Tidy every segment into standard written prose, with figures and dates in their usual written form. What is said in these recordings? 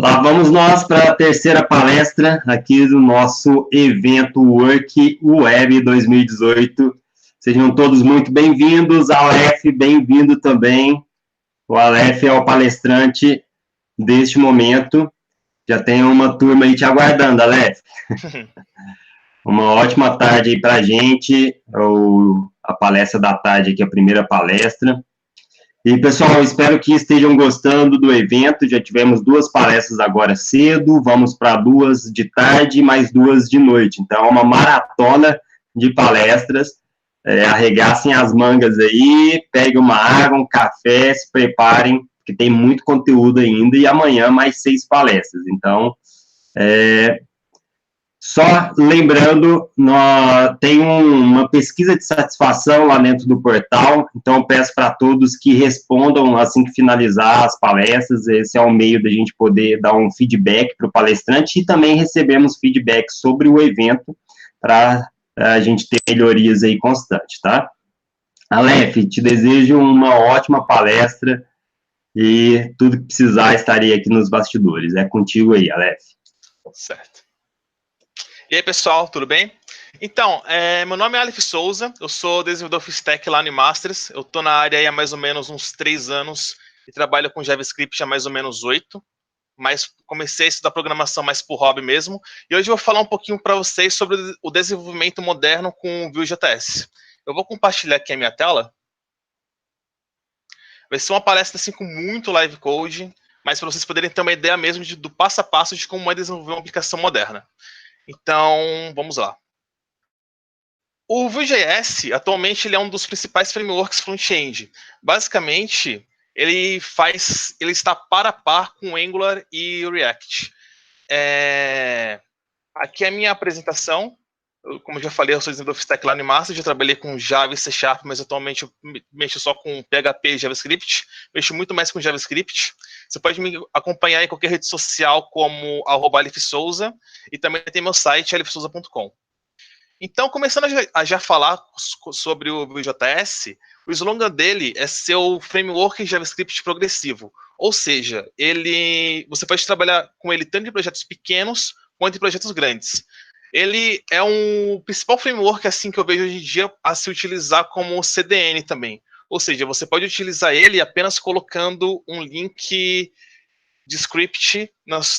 Lá vamos nós para a terceira palestra aqui do nosso evento Work Web 2018. Sejam todos muito bem-vindos. Aleph, bem-vindo também. O Aleph é o palestrante deste momento. Já tem uma turma aí te aguardando, Aleph. Uma ótima tarde aí para a gente. A palestra da tarde aqui, a primeira palestra. E, pessoal, espero que estejam gostando do evento. Já tivemos 2 palestras agora cedo, vamos para 2 de tarde, mais 2 de noite. Então, é uma maratona de palestras. Arregassem as mangas aí, peguem uma água, um café, se preparem, que tem muito conteúdo ainda. E amanhã, mais 6 palestras. Então, só lembrando, tem uma pesquisa de satisfação lá dentro do portal, então peço para todos que respondam assim que finalizar as palestras. Esse é o meio da gente poder dar um feedback para o palestrante e também recebemos feedback sobre o evento para a gente ter melhorias aí constantes, tá? Aleph, te desejo uma ótima palestra e tudo que precisar estarei aqui nos bastidores. É contigo aí, Aleph. Certo. E aí, pessoal, tudo bem? Então, meu nome é Aleph Souza, eu sou desenvolvedor full stack lá no Masters, eu estou na área há mais ou menos uns 3 anos e trabalho com JavaScript há mais ou menos 8, mas comecei a estudar programação mais por hobby mesmo, e hoje eu vou falar um pouquinho para vocês sobre o desenvolvimento moderno com Vue.js. Eu vou compartilhar aqui a minha tela. Vai ser uma palestra assim com muito live code, mas para vocês poderem ter uma ideia mesmo do passo a passo de como é desenvolver uma aplicação moderna. Então, vamos lá. O Vue.js, atualmente, ele é um dos principais frameworks front-end. Basicamente, ele está par a par com Angular e React. Aqui é a minha apresentação. Como eu já falei, eu sou desenvolvedor full stack lá no Master, já trabalhei com Java e C Sharp, mas atualmente eu mexo só com PHP e JavaScript. Mexo muito mais com JavaScript. Você pode me acompanhar em qualquer rede social como @AlephSouza, e também tem meu site, alephsouza.com. Então, começando a já falar sobre o Vue.js, o slogan dele é ser o framework JavaScript progressivo. Ou seja, você pode trabalhar com ele tanto em projetos pequenos quanto em projetos grandes. Ele é um principal framework assim que eu vejo hoje em dia a se utilizar como CDN também. Ou seja, você pode utilizar ele apenas colocando um link de script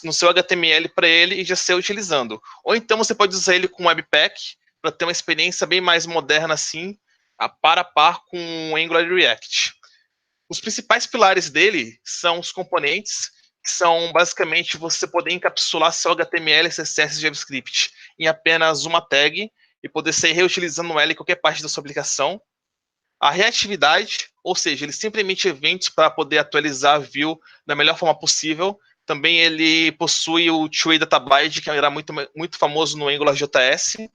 no seu HTML para ele e já ser utilizando. Ou então você pode usar ele com Webpack para ter uma experiência bem mais moderna assim, a par com Angular e React. Os principais pilares dele são os componentes, que são basicamente você poder encapsular seu HTML, CSS e JavaScript em apenas uma tag e poder sair reutilizando ela em qualquer parte da sua aplicação. A reatividade, ou seja, ele sempre emite eventos para poder atualizar a view da melhor forma possível. Também ele possui o Two-Way Data Binding, que era muito famoso no AngularJS.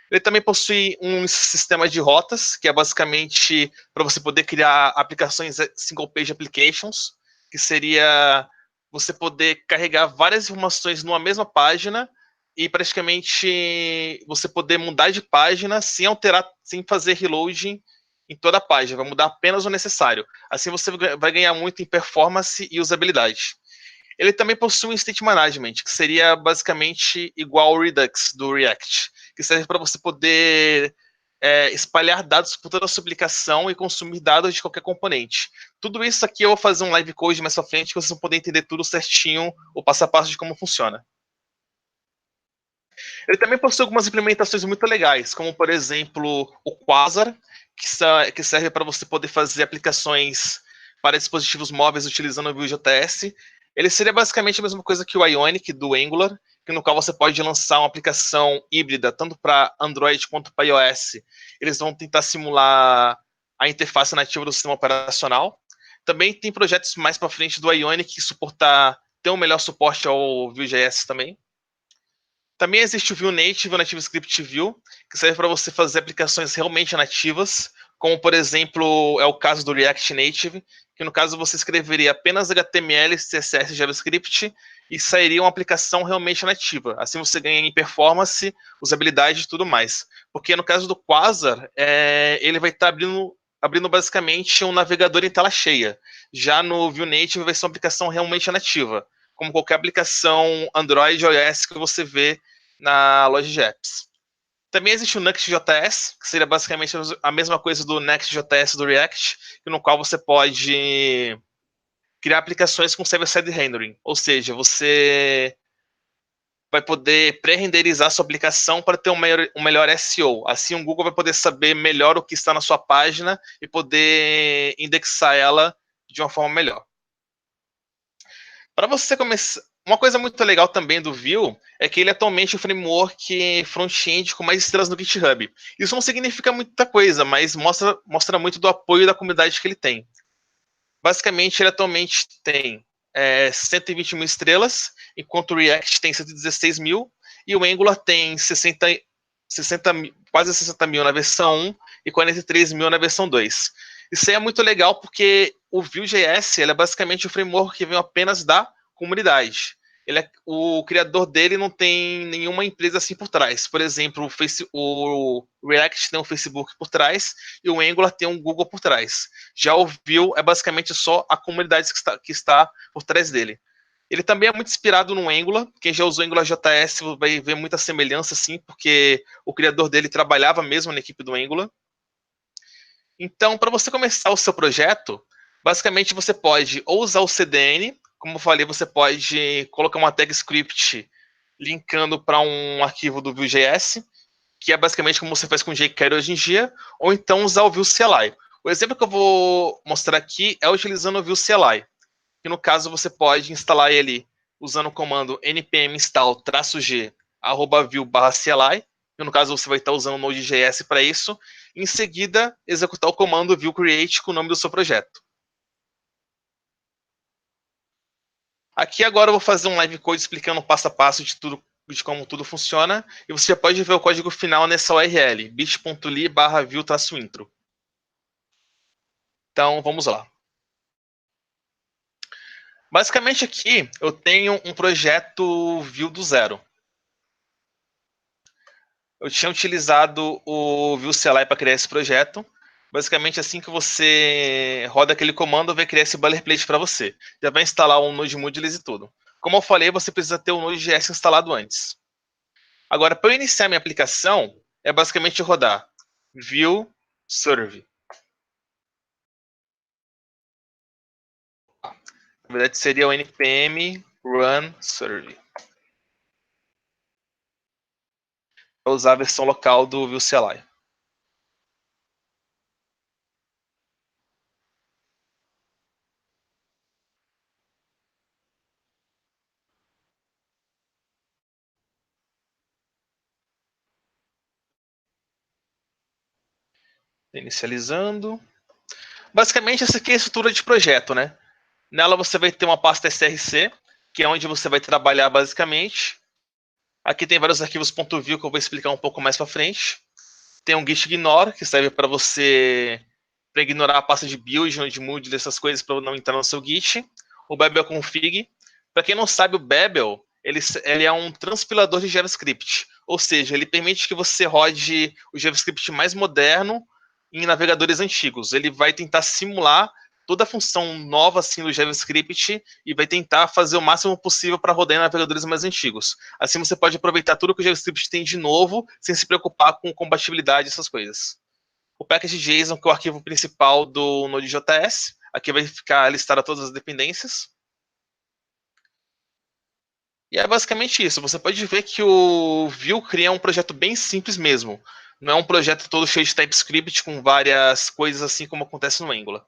Ele também possui um sistema de rotas, que é basicamente para você poder criar aplicações single page applications, que seria você poder carregar várias informações numa mesma página e praticamente você poder mudar de página sem alterar, sem fazer reloading em toda a página, vai mudar apenas o necessário. Assim você vai ganhar muito em performance e usabilidade. Ele também possui um state management, que seria basicamente igual ao Redux do React, que serve para você poder espalhar dados por toda a sua aplicação e consumir dados de qualquer componente. Tudo isso aqui eu vou fazer um live code mais pra frente, que vocês vão poder entender tudo certinho, o passo a passo de como funciona. Ele também possui algumas implementações muito legais, como por exemplo o Quasar, que serve para você poder fazer aplicações para dispositivos móveis utilizando o Vue.js. Ele seria basicamente a mesma coisa que o Ionic do Angular, que no qual você pode lançar uma aplicação híbrida, tanto para Android quanto para iOS. Eles vão tentar simular a interface nativa do sistema operacional. Também tem projetos mais para frente do Ionic que tem um melhor suporte ao Vue.js também. Também existe o Vue Native, o Native Script Vue, que serve para você fazer aplicações realmente nativas, como, por exemplo, é o caso do React Native, que no caso você escreveria apenas HTML, CSS e JavaScript e sairia uma aplicação realmente nativa. Assim você ganha em performance, usabilidade e tudo mais. Porque no caso do Quasar, ele vai estar abrindo basicamente um navegador em tela cheia. Já no Vue Native vai ser uma aplicação realmente nativa. como qualquer aplicação Android ou iOS que você vê na loja de apps. Também existe o Next.js, que seria basicamente a mesma coisa do Next.js do React, no qual você pode criar aplicações com server-side rendering, ou seja, você vai poder pré-renderizar sua aplicação para ter um melhor SEO. Assim, o Google vai poder saber melhor o que está na sua página e poder indexar ela de uma forma melhor. Para você começar, uma coisa muito legal também do Vue é que ele é atualmente o framework front-end com mais estrelas no GitHub. Isso não significa muita coisa, mas mostra muito do apoio da comunidade que ele tem. Basicamente, ele atualmente tem 120 mil estrelas, enquanto o React tem 116 mil, e o Angular tem quase 60 mil na versão 1 e 43 mil na versão 2. Isso aí é muito legal porque o Vue.js é basicamente o framework que vem apenas da comunidade. O criador dele não tem nenhuma empresa assim por trás. Por exemplo, o React tem um Facebook por trás e o Angular tem um Google por trás. Já o Vue é basicamente só a comunidade que está por trás dele. Ele também é muito inspirado no Angular. Quem já usou AngularJS vai ver muita semelhança, sim, porque o criador dele trabalhava mesmo na equipe do Angular. Então, para você começar o seu projeto, basicamente você pode ou usar o CDN, como eu falei, você pode colocar uma tag script linkando para um arquivo do Vue.js, que é basicamente como você faz com o jQuery hoje em dia, ou então usar o Vue CLI. O exemplo que eu vou mostrar aqui é utilizando o Vue CLI, que no caso você pode instalar ele usando o comando npm install -g @vue/cli, que no caso você vai estar usando o Node.js para isso, e em seguida executar o comando vue create com o nome do seu projeto. Aqui agora eu vou fazer um live code explicando passo a passo de como tudo funciona, e você já pode ver o código final nessa URL, bit.ly/vue-intro. Então, vamos lá. Basicamente aqui eu tenho um projeto Vue do zero. Eu tinha utilizado o Vue CLI para criar esse projeto. Basicamente, assim que você roda aquele comando, vai criar esse boilerplate para você. Já vai instalar o Node Modules e tudo. Como eu falei, você precisa ter o Node.js instalado antes. Agora, para eu iniciar minha aplicação, é basicamente rodar Vue Serve. Na verdade, seria o npm run serve. Para usar a versão local do Vue CLI. Inicializando. Basicamente, essa aqui é a estrutura de projeto, né? Nela você vai ter uma pasta src, que é onde você vai trabalhar basicamente. Aqui tem vários arquivos .vue que eu vou explicar um pouco mais para frente. Tem um git ignore, que serve para você para ignorar a pasta de build, de mood, dessas coisas para não entrar no seu git. O babel config. Para quem não sabe, o babel ele é um transpilador de JavaScript. Ou seja, ele permite que você rode o JavaScript mais moderno em navegadores antigos. Ele vai tentar simular toda a função nova assim do JavaScript e vai tentar fazer o máximo possível para rodar em navegadores mais antigos. Assim você pode aproveitar tudo que o JavaScript tem de novo, sem se preocupar com compatibilidade e essas coisas. O package.json, que é o arquivo principal do Node.js, aqui vai ficar listada todas as dependências. E é basicamente isso. Você pode ver que o Vue cria um projeto bem simples mesmo. Não é um projeto todo cheio de TypeScript com várias coisas assim como acontece no Angular.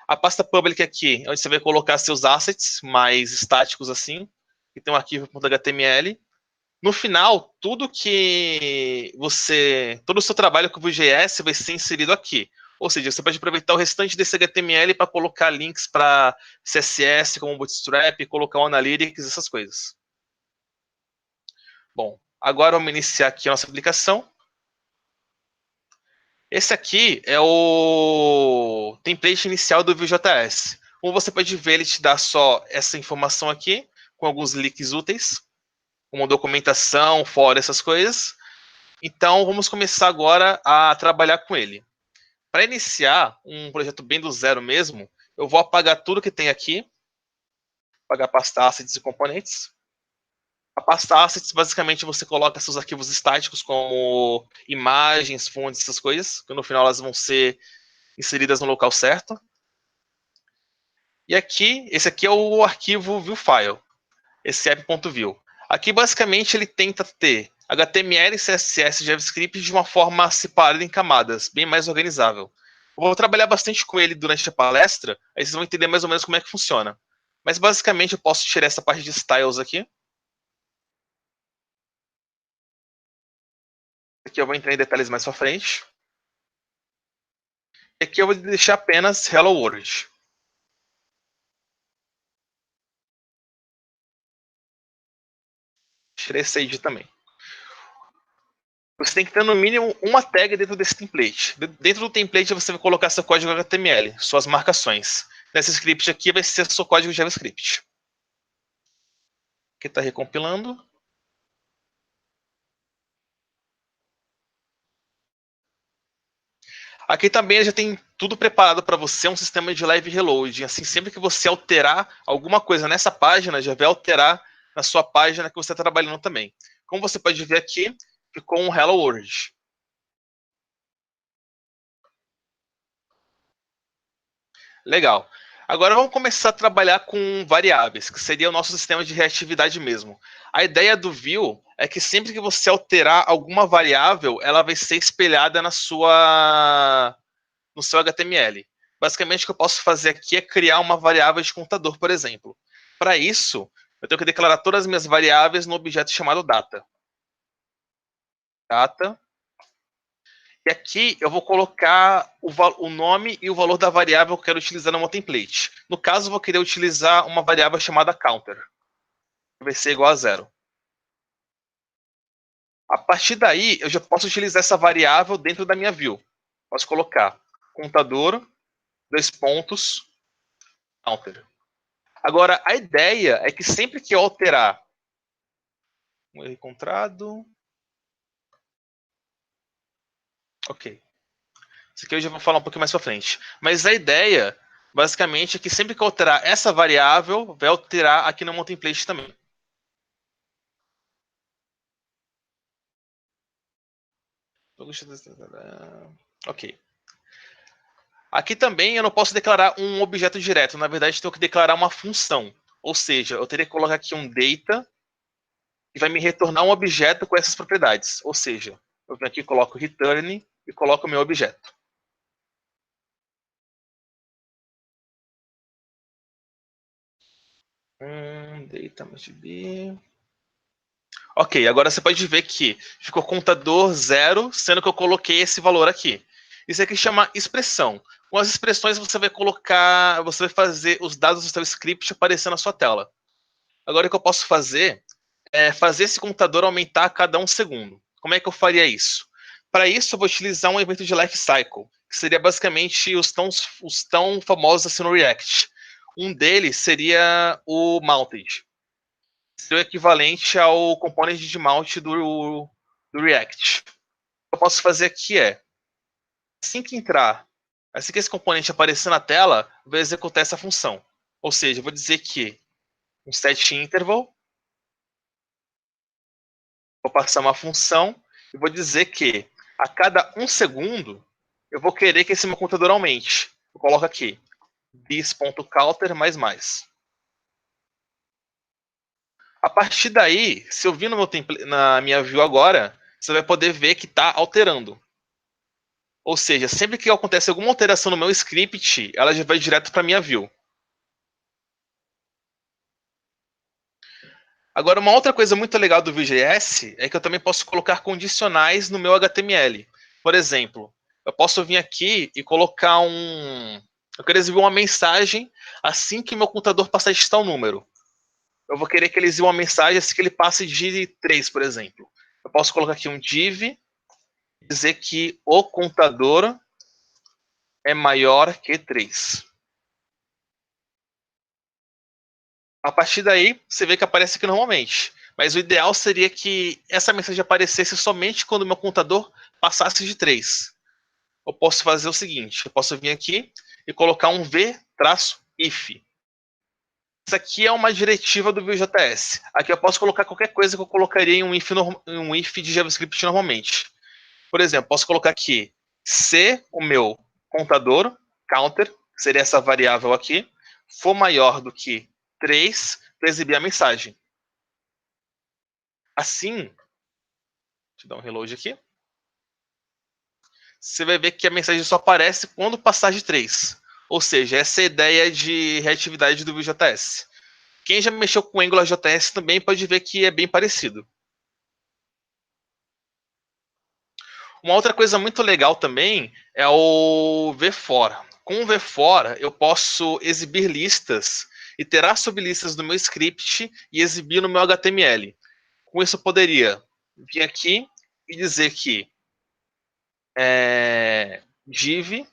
A pasta public aqui é onde você vai colocar seus assets mais estáticos assim, que tem um arquivo .html. No final, todo o seu trabalho com o Vue.js vai ser inserido aqui. Ou seja, você pode aproveitar o restante desse HTML para colocar links para CSS, como Bootstrap, colocar o Analytics, essas coisas. Bom, agora vamos iniciar aqui a nossa aplicação. Esse aqui é o template inicial do Vue.js. Como você pode ver, ele te dá só essa informação aqui, com alguns links úteis, como documentação, fora essas coisas. Então, vamos começar agora a trabalhar com ele. Para iniciar um projeto bem do zero mesmo, eu vou apagar tudo que tem aqui. Pagar pasta assets e componentes. A pasta assets, basicamente, você coloca seus arquivos estáticos, como imagens, fontes, essas coisas, que no final elas vão ser inseridas no local certo. E aqui, esse aqui é o arquivo viewfile, esse app.view. Aqui, basicamente, ele tenta ter HTML, CSS e JavaScript de uma forma separada em camadas, bem mais organizável. Eu vou trabalhar bastante com ele durante a palestra, aí vocês vão entender mais ou menos como é que funciona. Mas, basicamente, eu posso tirar essa parte de styles aqui. Aqui eu vou entrar em detalhes mais pra frente. E aqui eu vou deixar apenas Hello World. Tirei esse ID também. Você tem que ter no mínimo uma tag dentro desse template. Dentro do template você vai colocar seu código HTML, suas marcações. Nesse script aqui vai ser seu código JavaScript. Aqui está recompilando. Aqui também já tem tudo preparado para você, um sistema de live reload. Assim, sempre que você alterar alguma coisa nessa página, já vai alterar na sua página que você está trabalhando também. Como você pode ver aqui, ficou um Hello World. Legal. Agora vamos começar a trabalhar com variáveis, que seria o nosso sistema de reatividade mesmo. A ideia do view é que sempre que você alterar alguma variável, ela vai ser espelhada no seu HTML. Basicamente, o que eu posso fazer aqui é criar uma variável de contador, por exemplo. Para isso, eu tenho que declarar todas as minhas variáveis no objeto chamado data. Data. E aqui eu vou colocar o nome e o valor da variável que eu quero utilizar no meu template. No caso, eu vou querer utilizar uma variável chamada counter. Vai ser igual a 0. A partir daí, eu já posso utilizar essa variável dentro da minha view. Posso colocar contador, 2 pontos, counter. Agora, a ideia é que sempre que eu alterar um erro encontrado... Ok. Isso aqui eu já vou falar um pouquinho mais para frente. Mas a ideia, basicamente, é que sempre que eu alterar essa variável, vai alterar aqui no meu template também. Ok. Aqui também eu não posso declarar um objeto direto. Na verdade, eu tenho que declarar uma função. Ou seja, eu teria que colocar aqui um data que vai me retornar um objeto com essas propriedades. Ou seja, eu venho aqui, coloco return e coloco o meu objeto. Data must be... Ok, agora você pode ver que ficou contador 0, sendo que eu coloquei esse valor aqui. Isso aqui chama expressão. Com as expressões você vai colocar, você vai fazer os dados do seu script aparecer na sua tela. Agora o que eu posso fazer é fazer esse contador aumentar a cada 1 segundo. Como é que eu faria isso? Para isso eu vou utilizar um evento de lifecycle, que seria basicamente os tão famosos assim no React. Um deles seria o mounted. Seria o equivalente ao component de mount do React. O que eu posso fazer aqui é, assim que esse componente aparecer na tela, vai executar essa função. Ou seja, eu vou dizer que um set interval, vou passar uma função e vou dizer que a cada 1 segundo eu vou querer que esse meu contador aumente. Eu coloco aqui this.counter mais. A partir daí, se eu vir no meu na minha view agora, você vai poder ver que está alterando. Ou seja, sempre que acontece alguma alteração no meu script, ela já vai direto para a minha view. Agora, uma outra coisa muito legal do Vue.js é que eu também posso colocar condicionais no meu HTML. Por exemplo, eu posso vir aqui e colocar eu quero exibir uma mensagem assim que meu computador passar de tal número. Eu vou querer que ele exiba uma mensagem assim que ele passe de 3, por exemplo. Eu posso colocar aqui um div, dizer que o contador é maior que 3. A partir daí, você vê que aparece aqui normalmente. Mas o ideal seria que essa mensagem aparecesse somente quando o meu contador passasse de 3. Eu posso fazer o seguinte, eu posso vir aqui e colocar um v-if. Isso aqui é uma diretiva do Vue.js. Aqui eu posso colocar qualquer coisa que eu colocaria em um if de JavaScript normalmente. Por exemplo, posso colocar aqui se o meu contador, counter, que seria essa variável aqui, for maior do que 3, para exibir a mensagem. Assim, deixa eu dar um reload aqui. Você vai ver que a mensagem só aparece quando passar de 3. Ou seja, essa é a ideia de reatividade do Vue.js. Quem já mexeu com AngularJS também pode ver que é bem parecido. Uma outra coisa muito legal também é o VFor. Com o VFor, eu posso exibir listas, iterar sobre listas do meu script e exibir no meu HTML. Com isso, eu poderia vir aqui e dizer que div.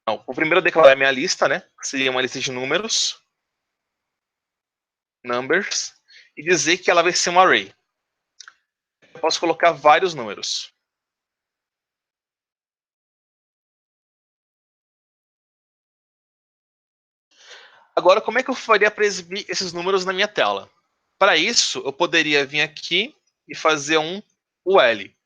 Não, vou primeiro declarar minha lista, né? Que seria uma lista de números, numbers, e dizer que ela vai ser um array. Eu posso colocar vários números. Agora, como é que eu faria para exibir esses números na minha tela? Para isso, eu poderia vir aqui e fazer um UL.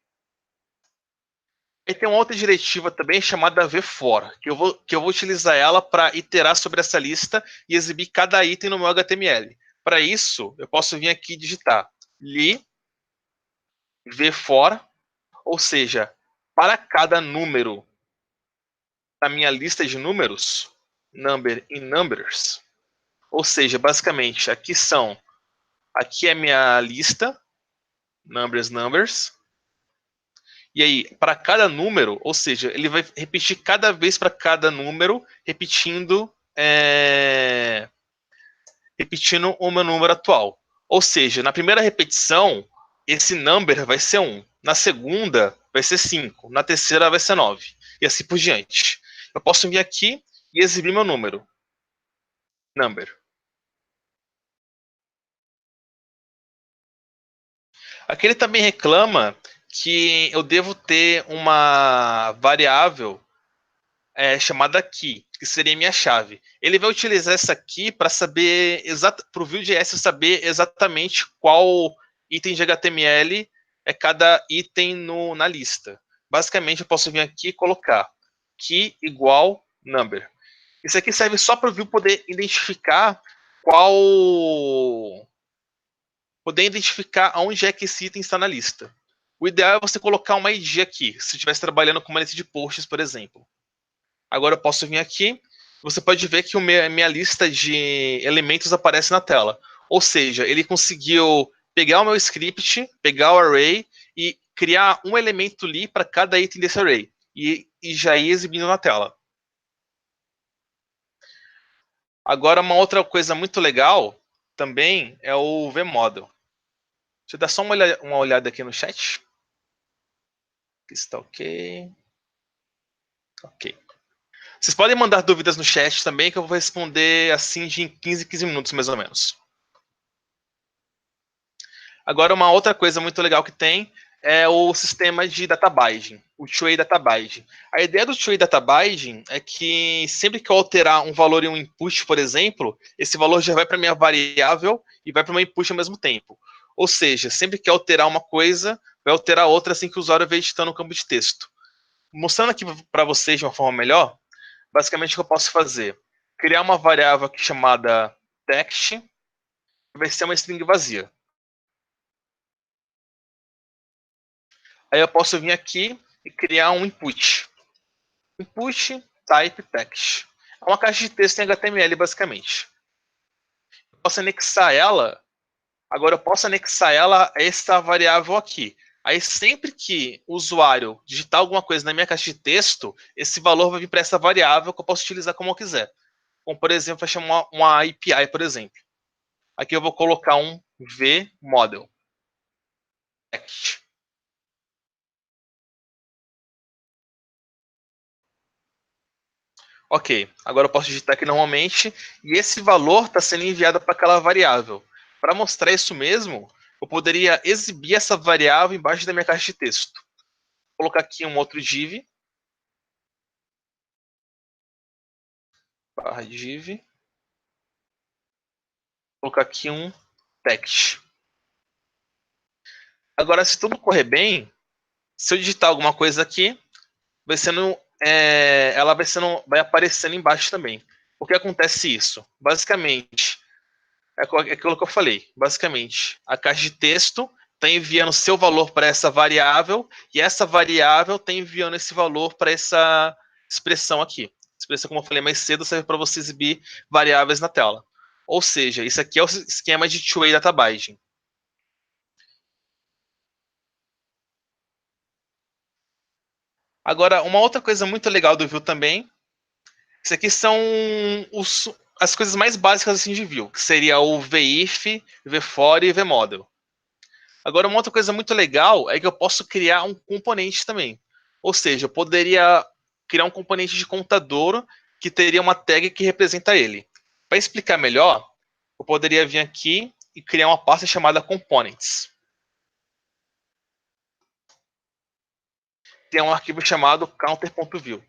E tem uma outra diretiva também chamada VFor, que eu vou utilizar ela para iterar sobre essa lista e exibir cada item no meu HTML. Para isso, eu posso vir aqui e digitar li VFor, ou seja, para cada número da minha lista de números, number in numbers, ou seja, basicamente, aqui é minha lista, numbers, e aí, para cada número, ou seja, ele vai repetir cada vez para cada número, repetindo o meu número atual. Ou seja, na primeira repetição, esse number vai ser 1. Na segunda, vai ser 5. Na terceira, vai ser 9. E assim por diante. Eu posso vir aqui e exibir meu número. Number. Aqui ele também reclama que eu devo ter uma variável chamada key, que seria minha chave. Ele vai utilizar essa key para saber para o Vue.js saber exatamente qual item de HTML é cada item na lista. Basicamente, eu posso vir aqui e colocar key igual number. Isso aqui serve só para o Vue poder identificar aonde é que esse item está na lista. O ideal é você colocar uma ID aqui, se estivesse trabalhando com uma lista de posts, por exemplo. Agora eu posso vir aqui, você pode ver que minha lista de elementos aparece na tela. Ou seja, ele conseguiu pegar o meu script, pegar o array e criar um elemento ali para cada item desse array. E já ir exibindo na tela. Agora, uma outra coisa muito legal também é o vModel. Deixa eu dar só uma olhada aqui no chat. Aqui está ok. Ok. Vocês podem mandar dúvidas no chat também, que eu vou responder assim de 15 minutos, mais ou menos. Agora, uma outra coisa muito legal que tem é o sistema de data binding, o two-way data binding. A ideia do two-way data binding é que sempre que eu alterar um valor em um input, por exemplo, esse valor já vai para a minha variável e vai para o meu input ao mesmo tempo. Ou seja, sempre que alterar uma coisa, vai alterar outra assim que o usuário vai editando no campo de texto. Mostrando aqui para vocês de uma forma melhor, basicamente o que eu posso fazer? Criar uma variável aqui chamada text, que vai ser uma string vazia. Aí eu posso vir aqui e criar um input. Input type text. É uma caixa de texto em HTML, basicamente. Eu posso anexar ela. Agora eu posso anexar ela a essa variável aqui. Aí sempre que o usuário digitar alguma coisa na minha caixa de texto, esse valor vai vir para essa variável que eu posso utilizar como eu quiser. Como, por exemplo, vai chamar uma API, por exemplo. Aqui eu vou colocar um vModel. Text. Ok, agora eu posso digitar aqui normalmente e esse valor está sendo enviado para aquela variável. Para mostrar isso mesmo, eu poderia exibir essa variável embaixo da minha caixa de texto. Vou colocar aqui um outro div, barra div, colocar aqui um text. Agora, se tudo correr bem, se eu digitar alguma coisa aqui, ela vai aparecendo embaixo também. Por que acontece isso? Basicamente, é aquilo que eu falei. Basicamente, a caixa de texto está enviando seu valor para essa variável e essa variável está enviando esse valor para essa expressão aqui. Expressão, como eu falei mais cedo, serve para você exibir variáveis na tela. Ou seja, isso aqui é o esquema de two-way data binding. Agora, uma outra coisa muito legal do Vue também, isso aqui são as coisas mais básicas assim de Vue, que seria o VIF, VFore e VModel. Agora, uma outra coisa muito legal é que eu posso criar um componente também. Ou seja, eu poderia criar um componente de contador que teria uma tag que representa ele. Para explicar melhor, eu poderia vir aqui e criar uma pasta chamada components. Tem um arquivo chamado counter.view.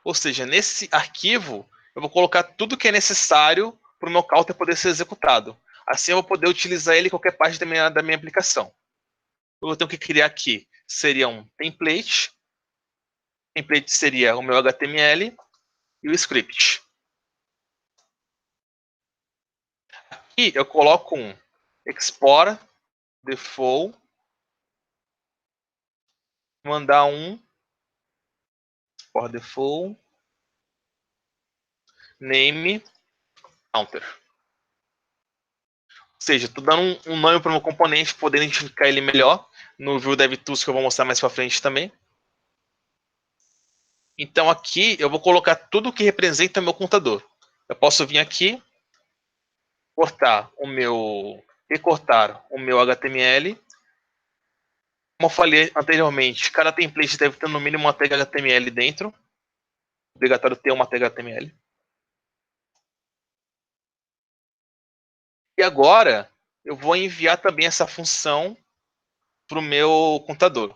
Ou seja, nesse arquivo, eu vou colocar tudo que é necessário para o meu counter poder ser executado. Assim eu vou poder utilizar ele em qualquer parte da minha aplicação. Eu tenho que criar aqui, seria um template. Template seria o meu HTML e o script. Aqui eu coloco um export default, mandar um export default name counter. Ou seja, estou dando um nome para o meu componente, poder identificar ele melhor no Vue DevTools, que eu vou mostrar mais para frente também. Então aqui eu vou colocar tudo que representa meu contador. Eu posso vir aqui, recortar o meu HTML. Como eu falei anteriormente, cada template deve ter no mínimo uma tag HTML dentro. Obrigatório ter uma tag HTML. E agora eu vou enviar também essa função para o meu contador.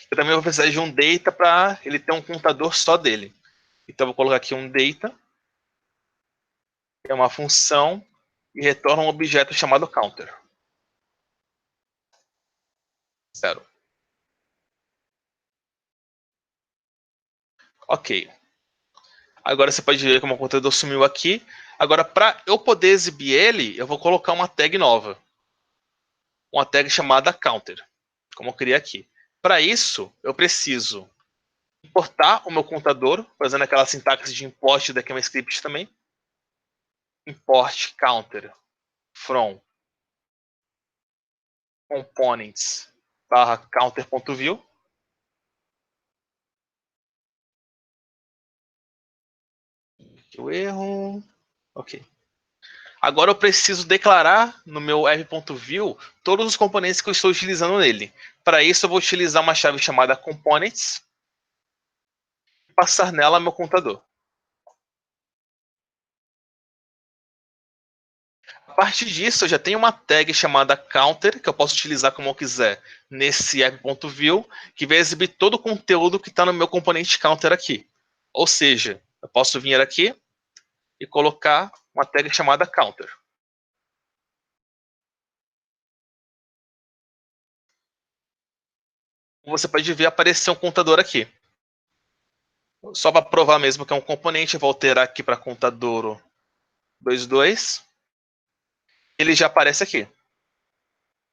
Eu também vou precisar de um data para ele ter um contador só dele. Então eu vou colocar aqui um data, que é uma função, e retorna um objeto chamado counter. 0. Ok. Agora você pode ver como o contador sumiu aqui. Agora, para eu poder exibir ele, eu vou colocar uma tag nova. Uma tag chamada counter, como eu criei aqui. Para isso, eu preciso importar o meu contador, fazendo aquela sintaxe de import da ECMAScript também. Import counter from components barra counter.view. Aqui o erro. Ok. Agora eu preciso declarar no meu app.view todos os componentes que eu estou utilizando nele. Para isso eu vou utilizar uma chave chamada components e passar nela meu contador. A partir disso eu já tenho uma tag chamada counter, que eu posso utilizar como eu quiser nesse app.view, que vai exibir todo o conteúdo que está no meu componente counter aqui. Ou seja, eu posso vir aqui e colocar uma tag chamada counter. Você pode ver aparecer um contador aqui. Só para provar mesmo que é um componente, eu vou alterar aqui para contador 22. Ele já aparece aqui.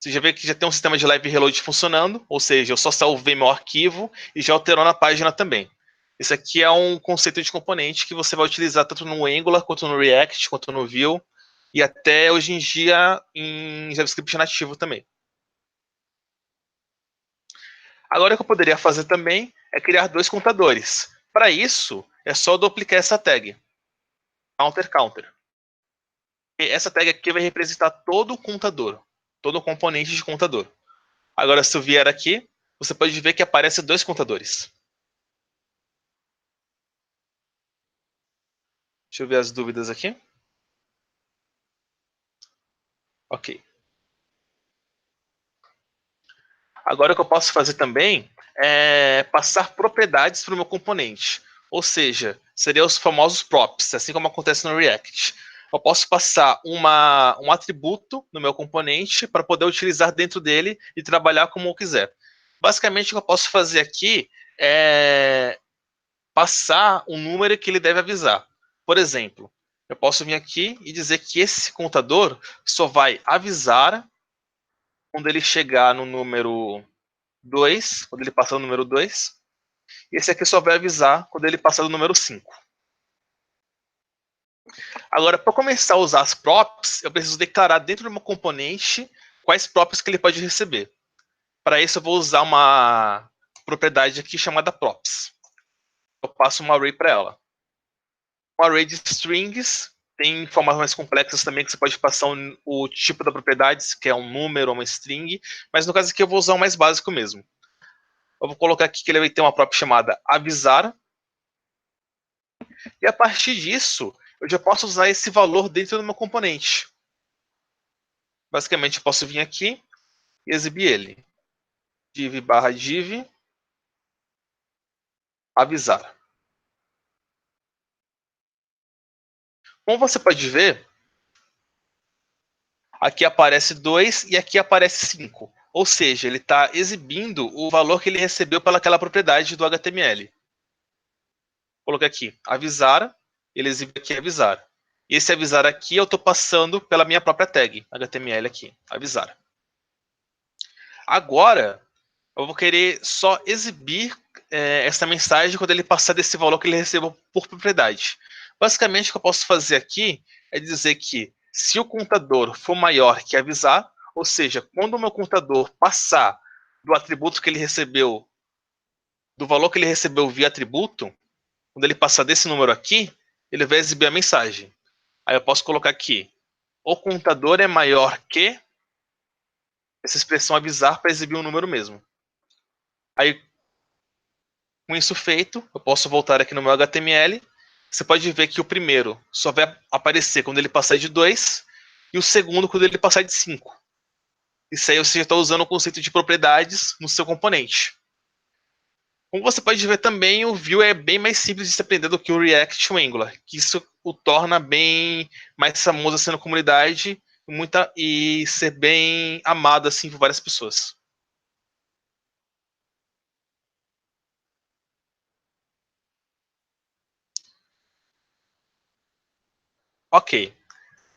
Você já vê que já tem um sistema de live reload funcionando, ou seja, eu só salvei meu arquivo e já alterou na página também. Esse aqui é um conceito de componente que você vai utilizar tanto no Angular, quanto no React, quanto no Vue, e até hoje em dia em JavaScript nativo também. Agora o que eu poderia fazer também é criar dois contadores. Para isso, é só duplicar essa tag, counter. E essa tag aqui vai representar todo o contador, todo o componente de contador. Agora, se eu vier aqui, você pode ver que aparecem dois contadores. Deixa eu ver as dúvidas aqui. Ok. Agora o que eu posso fazer também é passar propriedades para o meu componente. Ou seja, seriam os famosos props, assim como acontece no React. Eu posso passar um atributo no meu componente para poder utilizar dentro dele e trabalhar como eu quiser. Basicamente, o que eu posso fazer aqui é passar um número que ele deve avisar. Por exemplo, eu posso vir aqui e dizer que esse contador só vai avisar quando ele chegar no número 2, quando ele passar o número 2, e esse aqui só vai avisar quando ele passar do número 5. Agora, para começar a usar as props, eu preciso declarar dentro do meu componente quais props que ele pode receber. Para isso, eu vou usar uma propriedade aqui chamada props. Eu passo um array para ela. Um array de strings, tem formas mais complexas também que você pode passar o tipo da propriedade, que é um número ou uma string, mas no caso aqui eu vou usar o mais básico mesmo. Eu vou colocar aqui que ele vai ter uma prop chamada avisar, e a partir disso, eu já posso usar esse valor dentro do meu componente. Basicamente, eu posso vir aqui e exibir ele. Div barra div avisar. Como você pode ver, aqui aparece 2 e aqui aparece 5. Ou seja, ele está exibindo o valor que ele recebeu pelaquela propriedade do HTML. Vou colocar aqui, avisar, ele exibe aqui avisar. E esse avisar aqui eu estou passando pela minha própria tag, HTML aqui, avisar. Agora, eu vou querer só exibir essa mensagem quando ele passar desse valor que ele recebeu por propriedade. Basicamente, o que eu posso fazer aqui é dizer que se o contador for maior que avisar, ou seja, quando o meu contador passar do atributo que ele recebeu, do valor que ele recebeu via atributo, quando ele passar desse número aqui, ele vai exibir a mensagem. Aí eu posso colocar aqui, o contador é maior que, essa expressão avisar para exibir um número mesmo. Aí, com isso feito, eu posso voltar aqui no meu HTML. Você pode ver que o primeiro só vai aparecer quando ele passar de 2 e o segundo quando ele passar de 5. Isso aí você já está usando o conceito de propriedades no seu componente. Como você pode ver também, o Vue é bem mais simples de se aprender do que o React e o Angular, que isso o torna bem mais famoso assim na comunidade e ser bem amado assim por várias pessoas. Ok.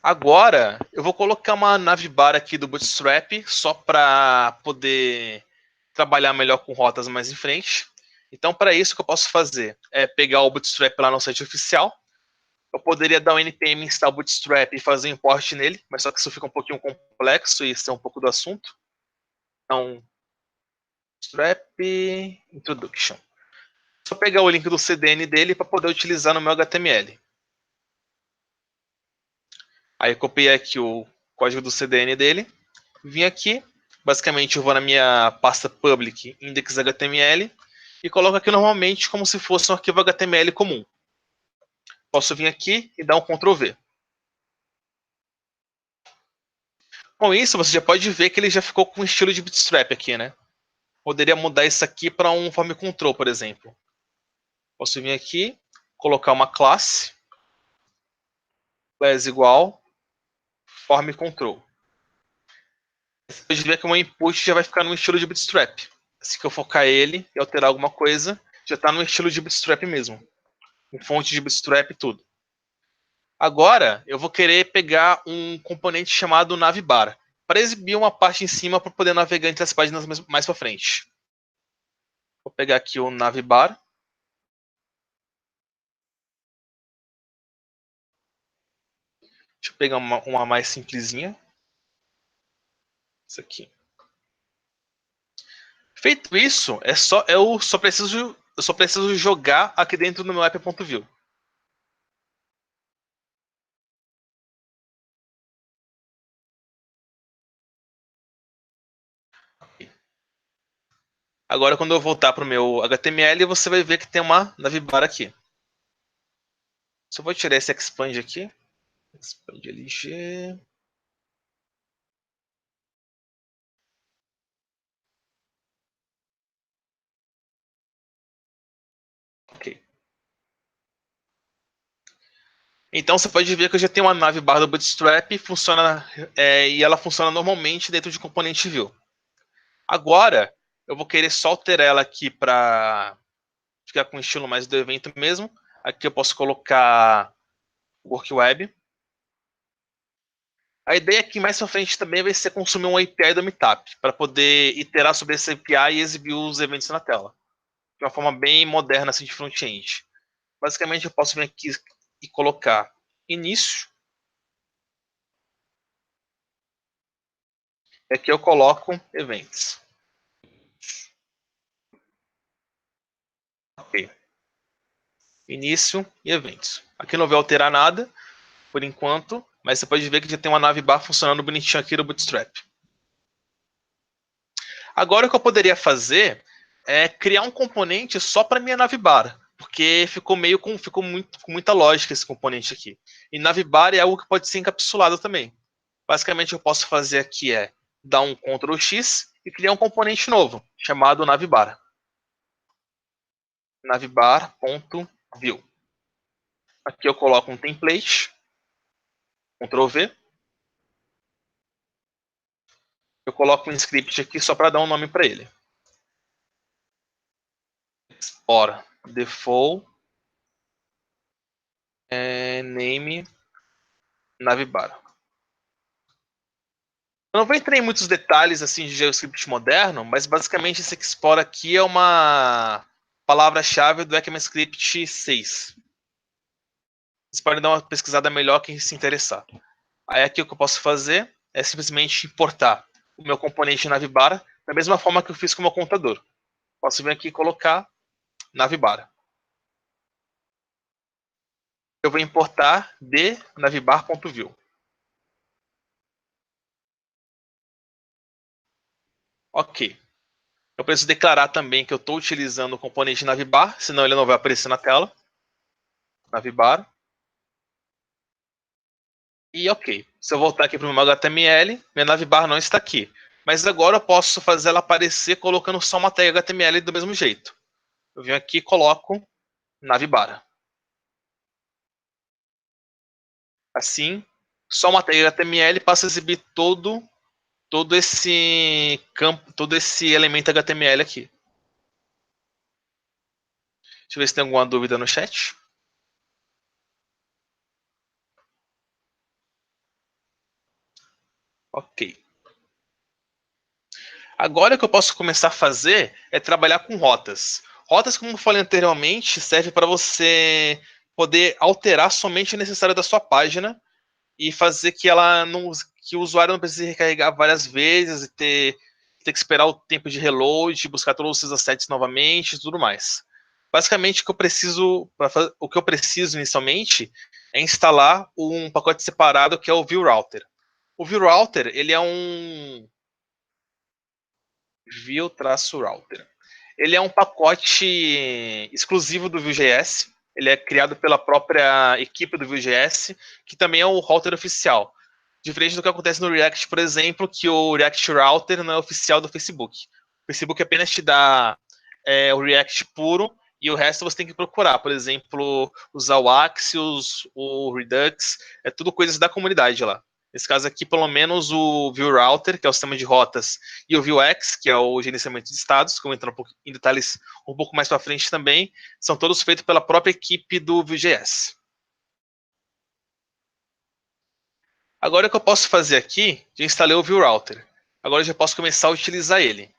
Agora, eu vou colocar uma navbar aqui do Bootstrap, só para poder trabalhar melhor com rotas mais em frente. Então, para isso, o que eu posso fazer é pegar o Bootstrap lá no site oficial. Eu poderia dar um npm install Bootstrap e fazer um import nele, mas só que isso fica um pouquinho complexo e isso é um pouco do assunto. Então, Bootstrap Introduction. Só pegar o link do CDN dele para poder utilizar no meu HTML. Aí eu copiei aqui o código do CDN dele, vim aqui, basicamente eu vou na minha pasta public index.html e coloco aqui normalmente como se fosse um arquivo HTML comum. Posso vir aqui e dar um Ctrl V. Com isso, você já pode ver que ele já ficou com o estilo de Bootstrap aqui, né? Poderia mudar isso aqui para um form control, por exemplo. Posso vir aqui, colocar uma classe igual form control. Você pode ver que o meu input já vai ficar no estilo de Bootstrap. Se eu focar ele e alterar alguma coisa, já está no estilo de Bootstrap mesmo. Com fonte de Bootstrap e tudo. Agora, eu vou querer pegar um componente chamado navbar para exibir uma parte em cima para poder navegar entre as páginas mais para frente. Vou pegar aqui o navbar. Deixa eu pegar uma mais simplesinha. Isso aqui. Feito isso, eu só preciso jogar aqui dentro do meu app.vue. Agora, quando eu voltar para o meu HTML, você vai ver que tem uma navbar aqui. Só vou tirar esse expand aqui. Expand LG. Então você pode ver que eu já tenho uma navbar do Bootstrap e ela funciona normalmente dentro de componente view. Agora, eu vou querer só alterar ela aqui para ficar com o estilo mais do evento mesmo. Aqui eu posso colocar Work Web. A ideia aqui mais pra frente também vai ser consumir um API do Meetup, para poder iterar sobre esse API e exibir os eventos na tela. De uma forma bem moderna assim, de front-end. Basicamente eu posso vir aqui e colocar início. E aqui eu coloco eventos. Ok. Início e eventos. Aqui não vai alterar nada, por enquanto, mas você pode ver que já tem uma navbar funcionando bonitinho aqui no Bootstrap. Agora o que eu poderia fazer é criar um componente só para minha navbar, porque ficou com muita lógica esse componente aqui. E navbar é algo que pode ser encapsulado também. Basicamente o que eu posso fazer aqui é dar um Ctrl X e criar um componente novo, chamado navbar. Navbar.view. Aqui eu coloco um template, Ctrl V. Eu coloco um script aqui só para dar um nome para ele. Export default name navbar. Eu não vou entrar em muitos detalhes assim de JavaScript moderno, mas basicamente esse export aqui é uma palavra-chave do ECMAScript 6. Vocês podem dar uma pesquisada melhor quem se interessar. Aí aqui o que eu posso fazer é simplesmente importar o meu componente navbar da mesma forma que eu fiz com o meu contador. Posso vir aqui e colocar navbar. Eu vou importar de navbar.view. Ok. Eu preciso declarar também que eu estou utilizando o componente navbar, senão ele não vai aparecer na tela. Navbar. E ok. Se eu voltar aqui para o meu HTML, minha navbar não está aqui. Mas agora eu posso fazer ela aparecer colocando só uma tag HTML do mesmo jeito. Eu venho aqui e coloco navbar. Assim, só uma tag HTML passa a exibir todo esse campo, todo esse elemento HTML aqui. Deixa eu ver se tem alguma dúvida no chat. Ok. Agora o que eu posso começar a fazer é trabalhar com rotas. Rotas, como eu falei anteriormente, serve para você poder alterar somente o necessário da sua página e fazer que que o usuário não precise recarregar várias vezes e ter que esperar o tempo de reload, buscar todos os seus assets novamente e tudo mais. Basicamente, o que eu preciso inicialmente é instalar um pacote separado que é o View Router. O View Router, ele é um View-Router. Ele é um pacote exclusivo do Vue.js. Ele é criado pela própria equipe do Vue.js, que também é o router oficial. Diferente do que acontece no React, por exemplo, que o React Router não é oficial do Facebook. O Facebook apenas te dá o React puro e o resto você tem que procurar. Por exemplo, usar o Axios, o Redux, é tudo coisas da comunidade lá. Nesse caso aqui, pelo menos o Vue Router, que é o sistema de rotas, e o Vuex, que é o gerenciamento de estados, que eu vou entrar em detalhes um pouco mais para frente também, são todos feitos pela própria equipe do Vue.js. Agora o que eu posso fazer aqui, já instalei o Vue Router. Agora eu já posso começar a utilizar ele.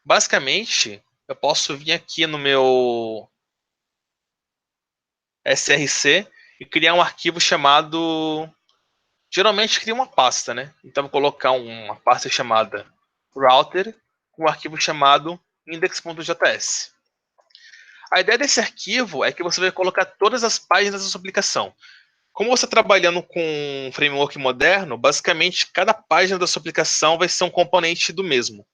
Basicamente, eu posso vir aqui no meu src e criar um arquivo chamado... Geralmente cria uma pasta, né? Então vou colocar uma pasta chamada router com um arquivo chamado index.js. A ideia desse arquivo é que você vai colocar todas as páginas da sua aplicação. Como você está trabalhando com um framework moderno, basicamente cada página da sua aplicação vai ser um componente do mesmo.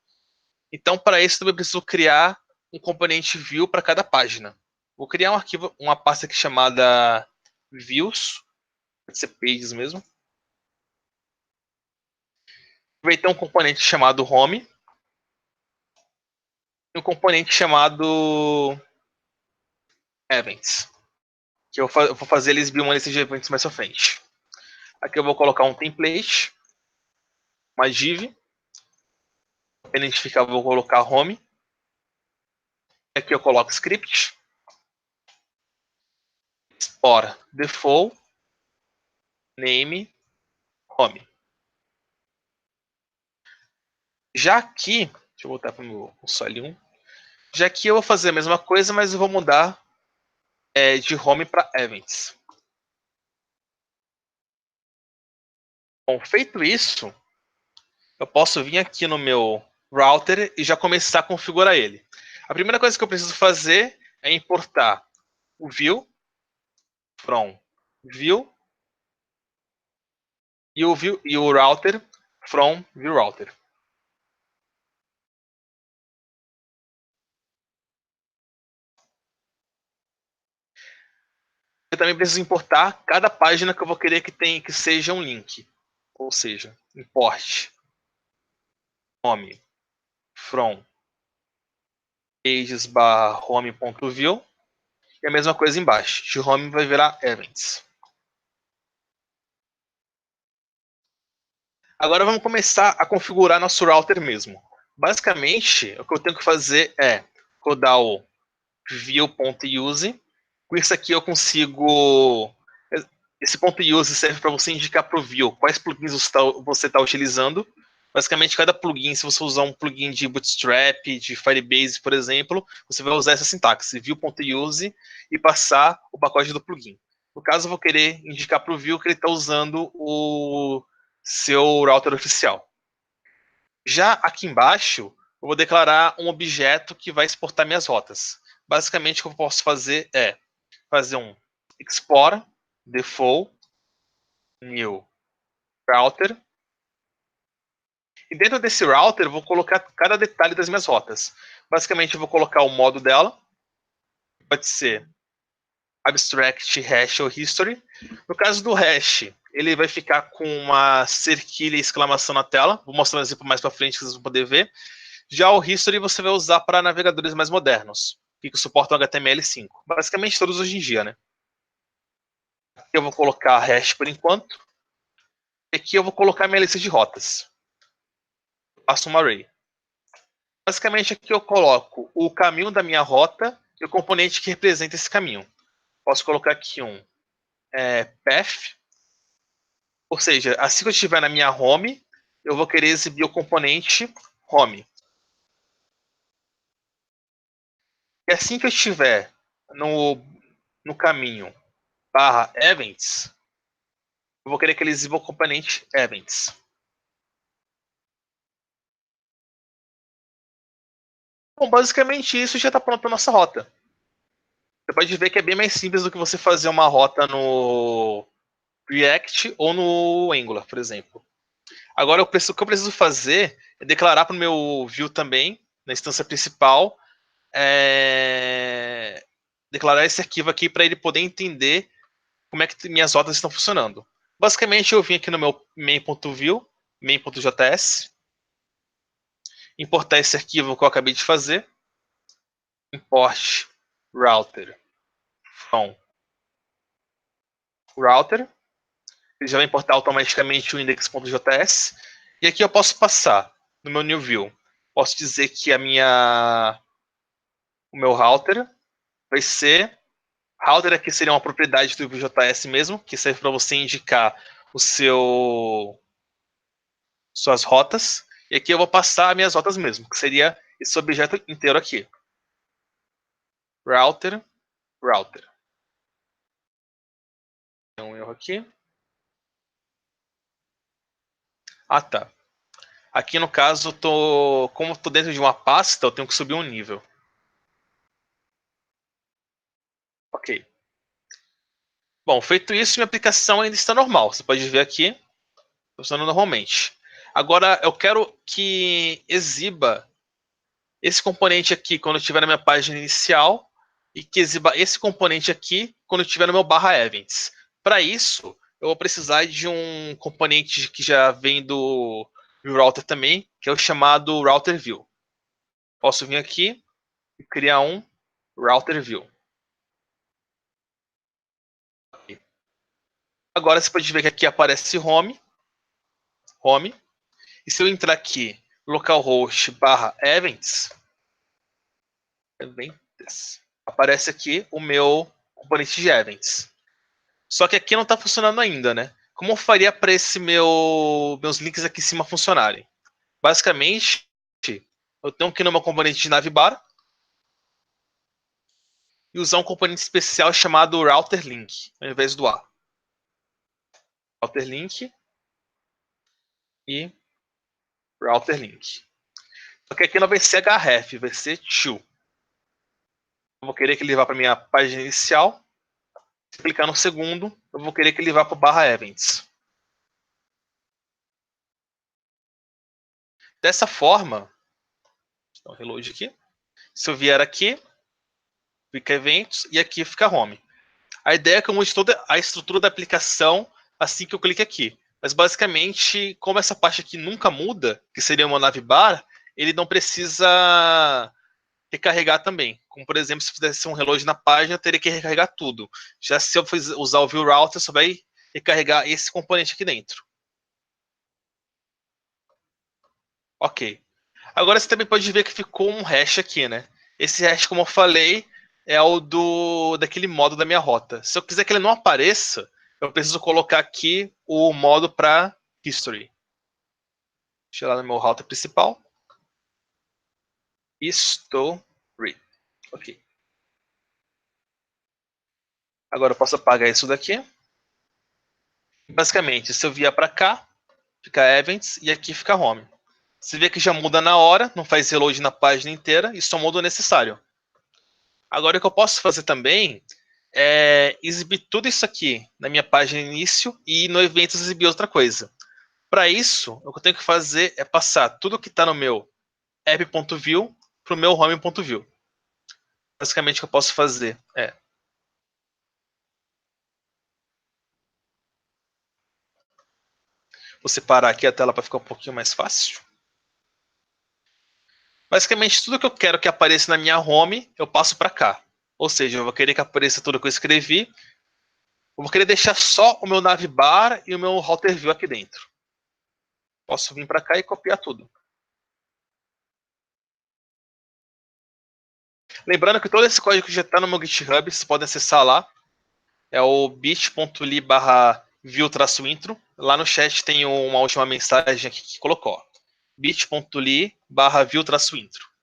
Então, para isso, eu preciso criar um componente view para cada página. Vou criar um arquivo, uma pasta aqui chamada views, pode ser pages mesmo. Vai ter um componente chamado home e um componente chamado events. que eu vou fazer eles exibir uma lista de eventos mais pra frente. Aqui eu vou colocar um template, uma div. Para identificar, eu vou colocar home. Aqui eu coloco script. Export default name home. Já aqui, deixa eu voltar para o meu console 1. Já aqui eu vou fazer a mesma coisa, mas eu vou mudar de home para events. Bom, feito isso, eu posso vir aqui no meu router e já começar a configurar ele. A primeira coisa que eu preciso fazer é importar o view from view e o router from view router. Eu também preciso importar cada página que eu vou querer que seja um link. Ou seja, import home from pages/home.view e a mesma coisa embaixo. De home vai virar events. Agora vamos começar a configurar nosso router mesmo. Basicamente, o que eu tenho que fazer é rodar o view.use. Com isso aqui eu consigo... Esse .use serve para você indicar para o view quais plugins você está utilizando. Basicamente, cada plugin, se você usar um plugin de Bootstrap, de Firebase, por exemplo, você vai usar essa sintaxe, view.use, e passar o pacote do plugin. No caso, eu vou querer indicar para o view que ele está usando o seu router oficial. Já aqui embaixo, eu vou declarar um objeto que vai exportar minhas rotas. Basicamente, o que eu posso fazer é fazer um export default new router. E dentro desse router, eu vou colocar cada detalhe das minhas rotas. Basicamente, eu vou colocar o modo dela. Pode ser abstract, hash ou history. No caso do hash, ele vai ficar com uma cerquilha e exclamação na tela. Vou mostrar um exemplo mais para frente que vocês vão poder ver. Já o history você vai usar para navegadores mais modernos, que suportam HTML5. Basicamente todos hoje em dia, né? Aqui eu vou colocar hash por enquanto. E aqui eu vou colocar minha lista de rotas. Faço um array. Basicamente aqui eu coloco o caminho da minha rota e o componente que representa esse caminho. Posso colocar aqui um path. Ou seja, assim que eu estiver na minha home, eu vou querer exibir o componente home. E assim que eu estiver no caminho /events, eu vou querer que ele exiba o componente events. Bom, basicamente isso já está pronto a nossa rota. Você pode ver que é bem mais simples do que você fazer uma rota no React ou no Angular, por exemplo. Agora, o que eu preciso fazer é declarar para o meu view também, na instância principal, declarar esse arquivo aqui para ele poder entender como é que minhas rotas estão funcionando. Basicamente, eu vim aqui no meu main.view, main.js, importar esse arquivo que eu acabei de fazer, import router from router, ele já vai importar automaticamente o index.js, e aqui eu posso passar no meu new view, posso dizer que o meu router vai ser, router aqui seria uma propriedade do Vue.js mesmo, que serve para você indicar suas rotas, e aqui eu vou passar as minhas rotas mesmo, que seria esse objeto inteiro aqui. Router. Tem um erro aqui. Ah, tá. Aqui no caso, como estou dentro de uma pasta, eu tenho que subir um nível. Ok. Bom, feito isso, minha aplicação ainda está normal. Você pode ver aqui, funcionando normalmente. Agora, eu quero que exiba esse componente aqui quando eu estiver na minha página inicial e que exiba esse componente aqui quando eu estiver no meu /events. Para isso, eu vou precisar de um componente que já vem do router também, que é o chamado router view. Posso vir aqui e criar um router view. Agora você pode ver que aqui aparece home. E se eu entrar aqui, localhost /events, aparece aqui o meu componente de events. Só que aqui não está funcionando ainda, né? Como eu faria para meus links aqui em cima funcionarem? Basicamente, eu tenho que ir no meu componente de navbar e usar um componente especial chamado router link, ao invés do A. Router link e router link. Só que aqui não vai ser href, vai ser to. Eu vou querer que ele vá para minha página inicial. Se clicar no segundo, eu vou querer que ele vá para o /events. Dessa forma, então reload aqui. Se eu vier aqui, fica eventos e aqui fica home. A ideia é que eu mude toda a estrutura da aplicação assim que eu clique aqui. Mas basicamente, como essa parte aqui nunca muda, que seria uma navbar, ele não precisa recarregar também. Como, por exemplo, se fizesse um reload na página, eu teria que recarregar tudo. Já se eu usar o view router, só vai recarregar esse componente aqui dentro. Ok. Agora você também pode ver que ficou um hash aqui, né? Esse hash, como eu falei, é o daquele modo da minha rota. Se eu quiser que ele não apareça, eu preciso colocar aqui o modo para history. Deixa eu ir lá no meu router principal. History. Ok. Agora eu posso apagar isso daqui. Basicamente, se eu vier para cá, fica events e aqui fica home. Você vê que já muda na hora, não faz reload na página inteira e só muda o necessário. Agora o que eu posso fazer também é exibir tudo isso aqui na minha página início e no evento exibir outra coisa. Para isso, o que eu tenho que fazer é passar tudo que está no meu app.view para o meu home.view. Basicamente o que eu posso fazer é vou separar aqui a tela para ficar um pouquinho mais fácil. Basicamente, tudo que eu quero que apareça na minha home, eu passo para cá. Ou seja, eu vou querer que apareça tudo que eu escrevi. Eu vou querer deixar só o meu navbar e o meu router view aqui dentro. Posso vir para cá e copiar tudo. Lembrando que todo esse código já está no meu GitHub, vocês podem acessar lá. É o bit.ly/view-intro. Lá no chat tem uma última mensagem aqui que colocou. bit.ly/view-intro.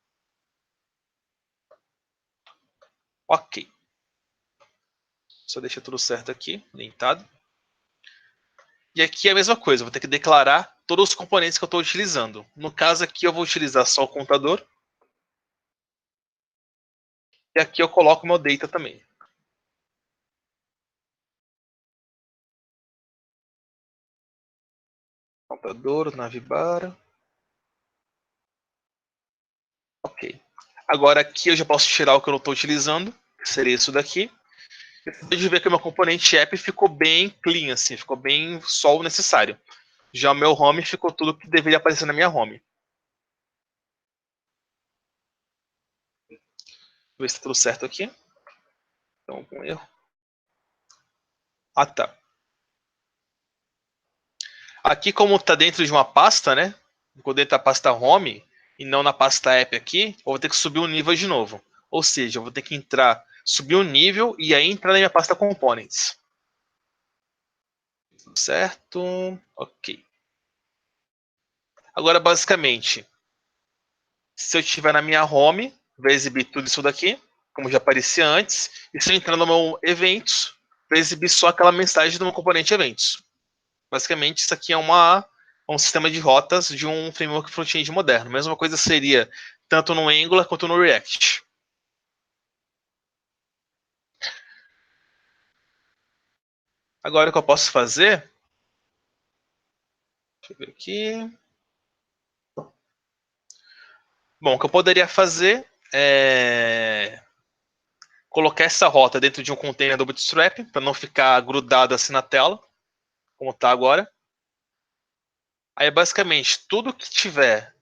Ok. Só deixa tudo certo aqui, lintado. E aqui é a mesma coisa, vou ter que declarar todos os componentes que eu estou utilizando. No caso aqui eu vou utilizar só o contador. E aqui eu coloco o meu data também. Contador, navbar. Ok. Agora aqui eu já posso tirar o que eu não estou utilizando, que seria isso daqui. Você pode ver que o meu componente app ficou bem clean, assim, ficou bem só o necessário. Já o meu home ficou tudo que deveria aparecer na minha home. Vou ver se está tudo certo aqui. Então, algum erro. Ah, tá. Aqui, como está dentro de uma pasta, né? Ficou dentro da pasta home e não na pasta app aqui, eu vou ter que subir o nível de novo. Ou seja, eu vou ter que entrar, subir o nível e aí entrar na minha pasta components. Certo? Ok. Agora, basicamente, se eu estiver na minha home, vai exibir tudo isso daqui, como já aparecia antes. E se eu entrar no meu eventos, vai exibir só aquela mensagem do meu componente eventos. Basicamente, isso aqui é um sistema de rotas de um framework front-end moderno. A mesma coisa seria tanto no Angular quanto no React. Agora, o que eu posso fazer? Deixa eu ver aqui. Bom, o que eu poderia fazer é colocar essa rota dentro de um container do Bootstrap, para não ficar grudado assim na tela, como está agora. Aí, basicamente, tudo que tiver,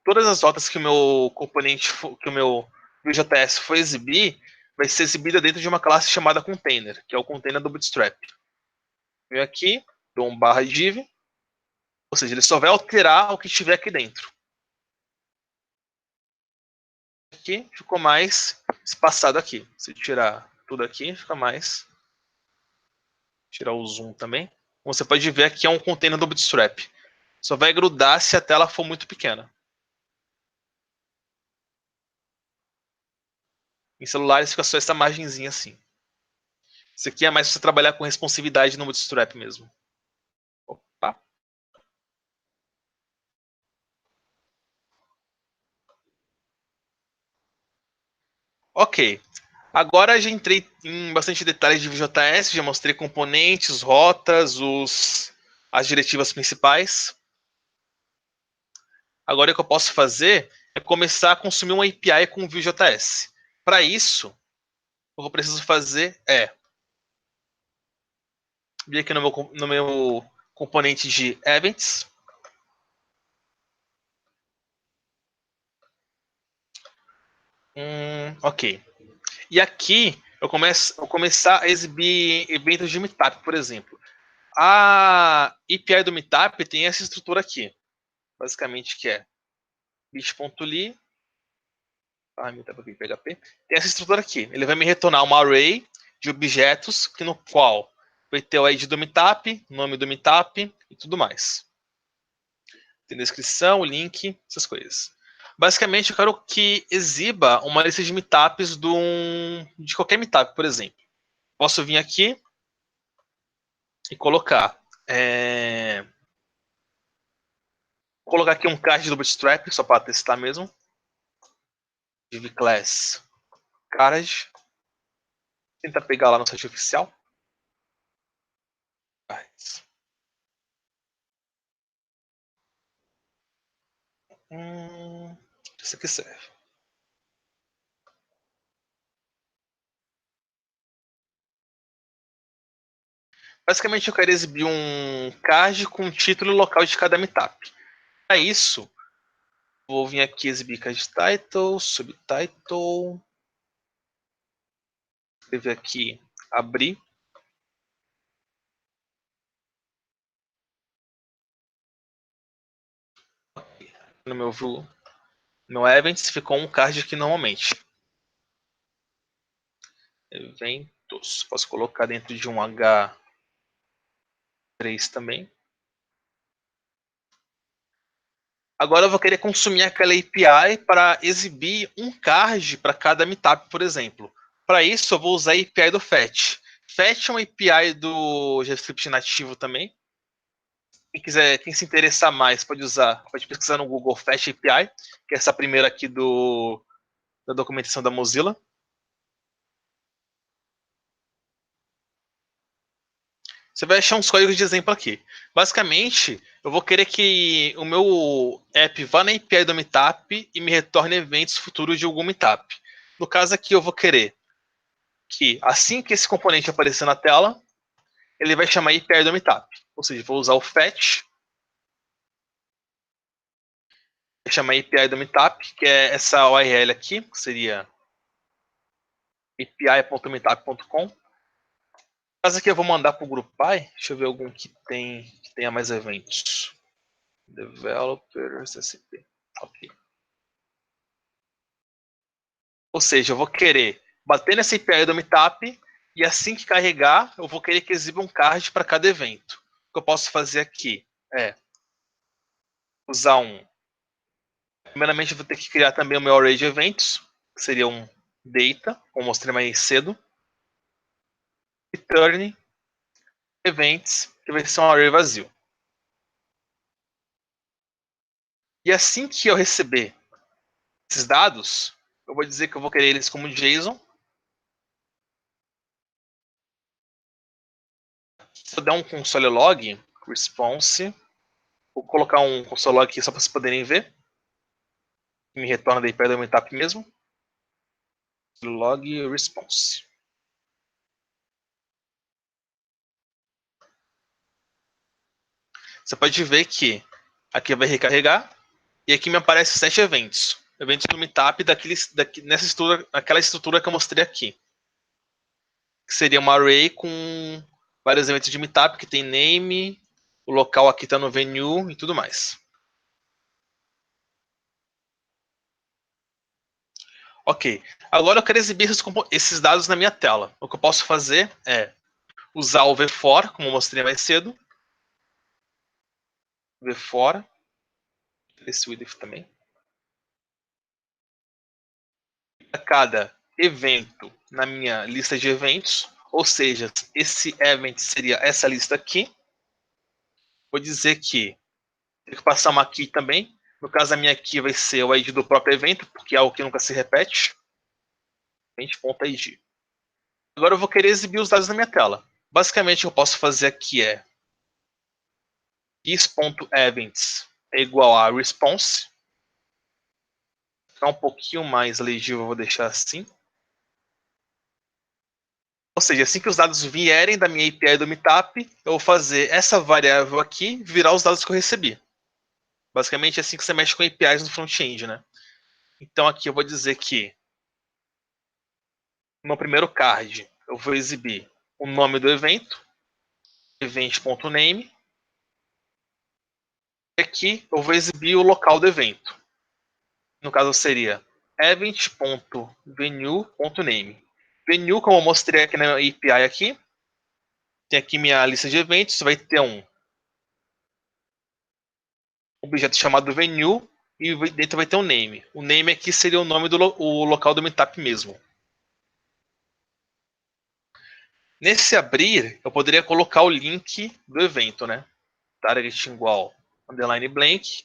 todas as rotas que o meu componente, que o meu Vue.js for exibir, vai ser exibida dentro de uma classe chamada container, que é o container do Bootstrap. Venho aqui, dou um /div, ou seja, ele só vai alterar o que estiver aqui dentro. Aqui ficou mais espaçado aqui. Se tirar tudo aqui, fica mais. Tirar o zoom também. Como você pode ver, aqui é um container do Bootstrap. Só vai grudar se a tela for muito pequena. Em celulares fica só essa margenzinha assim. Isso aqui é mais para você trabalhar com responsividade no Bootstrap mesmo. Opa. Ok. Agora já entrei em bastante detalhes de Vue.js, já mostrei componentes, rotas, as diretivas principais. Agora o que eu posso fazer é começar a consumir uma API com Vue.js. Para isso, o que eu preciso fazer é vir aqui no meu componente de events. Ok. E aqui eu começar a exibir eventos de Meetup, por exemplo. A API do Meetup tem essa estrutura aqui. Basicamente que é bit.ly PHP. Tem essa estrutura aqui. Ele vai me retornar uma array de objetos que no qual vai ter o ID do Meetup, nome do Meetup e tudo mais. Tem descrição, link, essas coisas. Basicamente, eu quero que exiba uma lista de meetups de qualquer meetup, por exemplo. Posso vir aqui e colocar. Vou colocar aqui um card do Bootstrap, só para testar mesmo. Div class card. Tenta pegar lá no site oficial. Isso aqui serve. Basicamente, eu quero exibir um card com o título e local de cada meetup. Para isso, vou vir aqui exibir card title, subtitle. Escrever aqui, abrir. No meu view, no events, ficou um card aqui normalmente. Eventos. Posso colocar dentro de um H3 também. Agora eu vou querer consumir aquela API para exibir um card para cada meetup, por exemplo. Para isso, eu vou usar a API do Fetch. Fetch é uma API do JavaScript nativo também. Quem se interessar mais, pode pesquisar no Google Fetch API, que é essa primeira aqui da documentação da Mozilla. Você vai achar uns códigos de exemplo aqui. Basicamente, eu vou querer que o meu app vá na API do Meetup e me retorne eventos futuros de algum Meetup. No caso aqui, eu vou querer que, assim que esse componente aparecer na tela, ele vai chamar a API do Meetup. Ou seja, vou usar o fetch, vai chamar a API do Meetup, que é essa URL aqui, que seria api.meetup.com. No caso aqui eu vou mandar para o grupo Pi. Deixa eu ver algum que tenha mais eventos. Developers SP. Ok. Ou seja, eu vou querer bater nessa API do Meetup e assim que carregar, eu vou querer que exiba um card para cada evento. O que eu posso fazer aqui é usar primeiramente, eu vou ter que criar também o meu array de eventos, que seria um data, como mostrei mais cedo. Return events, que vai ser um array vazio. E assim que eu receber esses dados, eu vou dizer que eu vou querer eles como JSON. Se eu der um console log, response, vou colocar um console log aqui só para vocês poderem ver. Me retorna da API do Meetup mesmo. Log response. Você pode ver que aqui vai recarregar e aqui me aparece 7 eventos. Eventos do Meetup naquela estrutura que eu mostrei aqui. Que seria uma array com vários eventos de meetup que tem name, o local aqui está no venue e tudo mais. Ok, agora eu quero exibir esses dados na minha tela. O que eu posso fazer é usar o vFor, como eu mostrei mais cedo. vFor, esse width também. A cada evento na minha lista de eventos, ou seja, esse event seria essa lista aqui. Vou dizer que tem que passar uma key também. No caso, a minha key vai ser o ID do próprio evento, porque é algo que nunca se repete. Event.id. Agora eu vou querer exibir os dados na minha tela. Basicamente, o que eu posso fazer aqui é this.events é igual a response. Ficar um pouquinho mais legível, eu vou deixar assim. Ou seja, assim que os dados vierem da minha API do Meetup, eu vou fazer essa variável aqui virar os dados que eu recebi. Basicamente é assim que você mexe com APIs no front-end, né? Então aqui eu vou dizer que no primeiro card eu vou exibir o nome do evento, event.name. E aqui eu vou exibir o local do evento. No caso seria event.venue.name. Venue, como eu mostrei aqui na API aqui, tem aqui minha lista de eventos, vai ter um objeto chamado venue e dentro vai ter um name. O name aqui seria o nome do local do meetup mesmo. Nesse abrir, eu poderia colocar o link do evento, né? Target igual underline blank.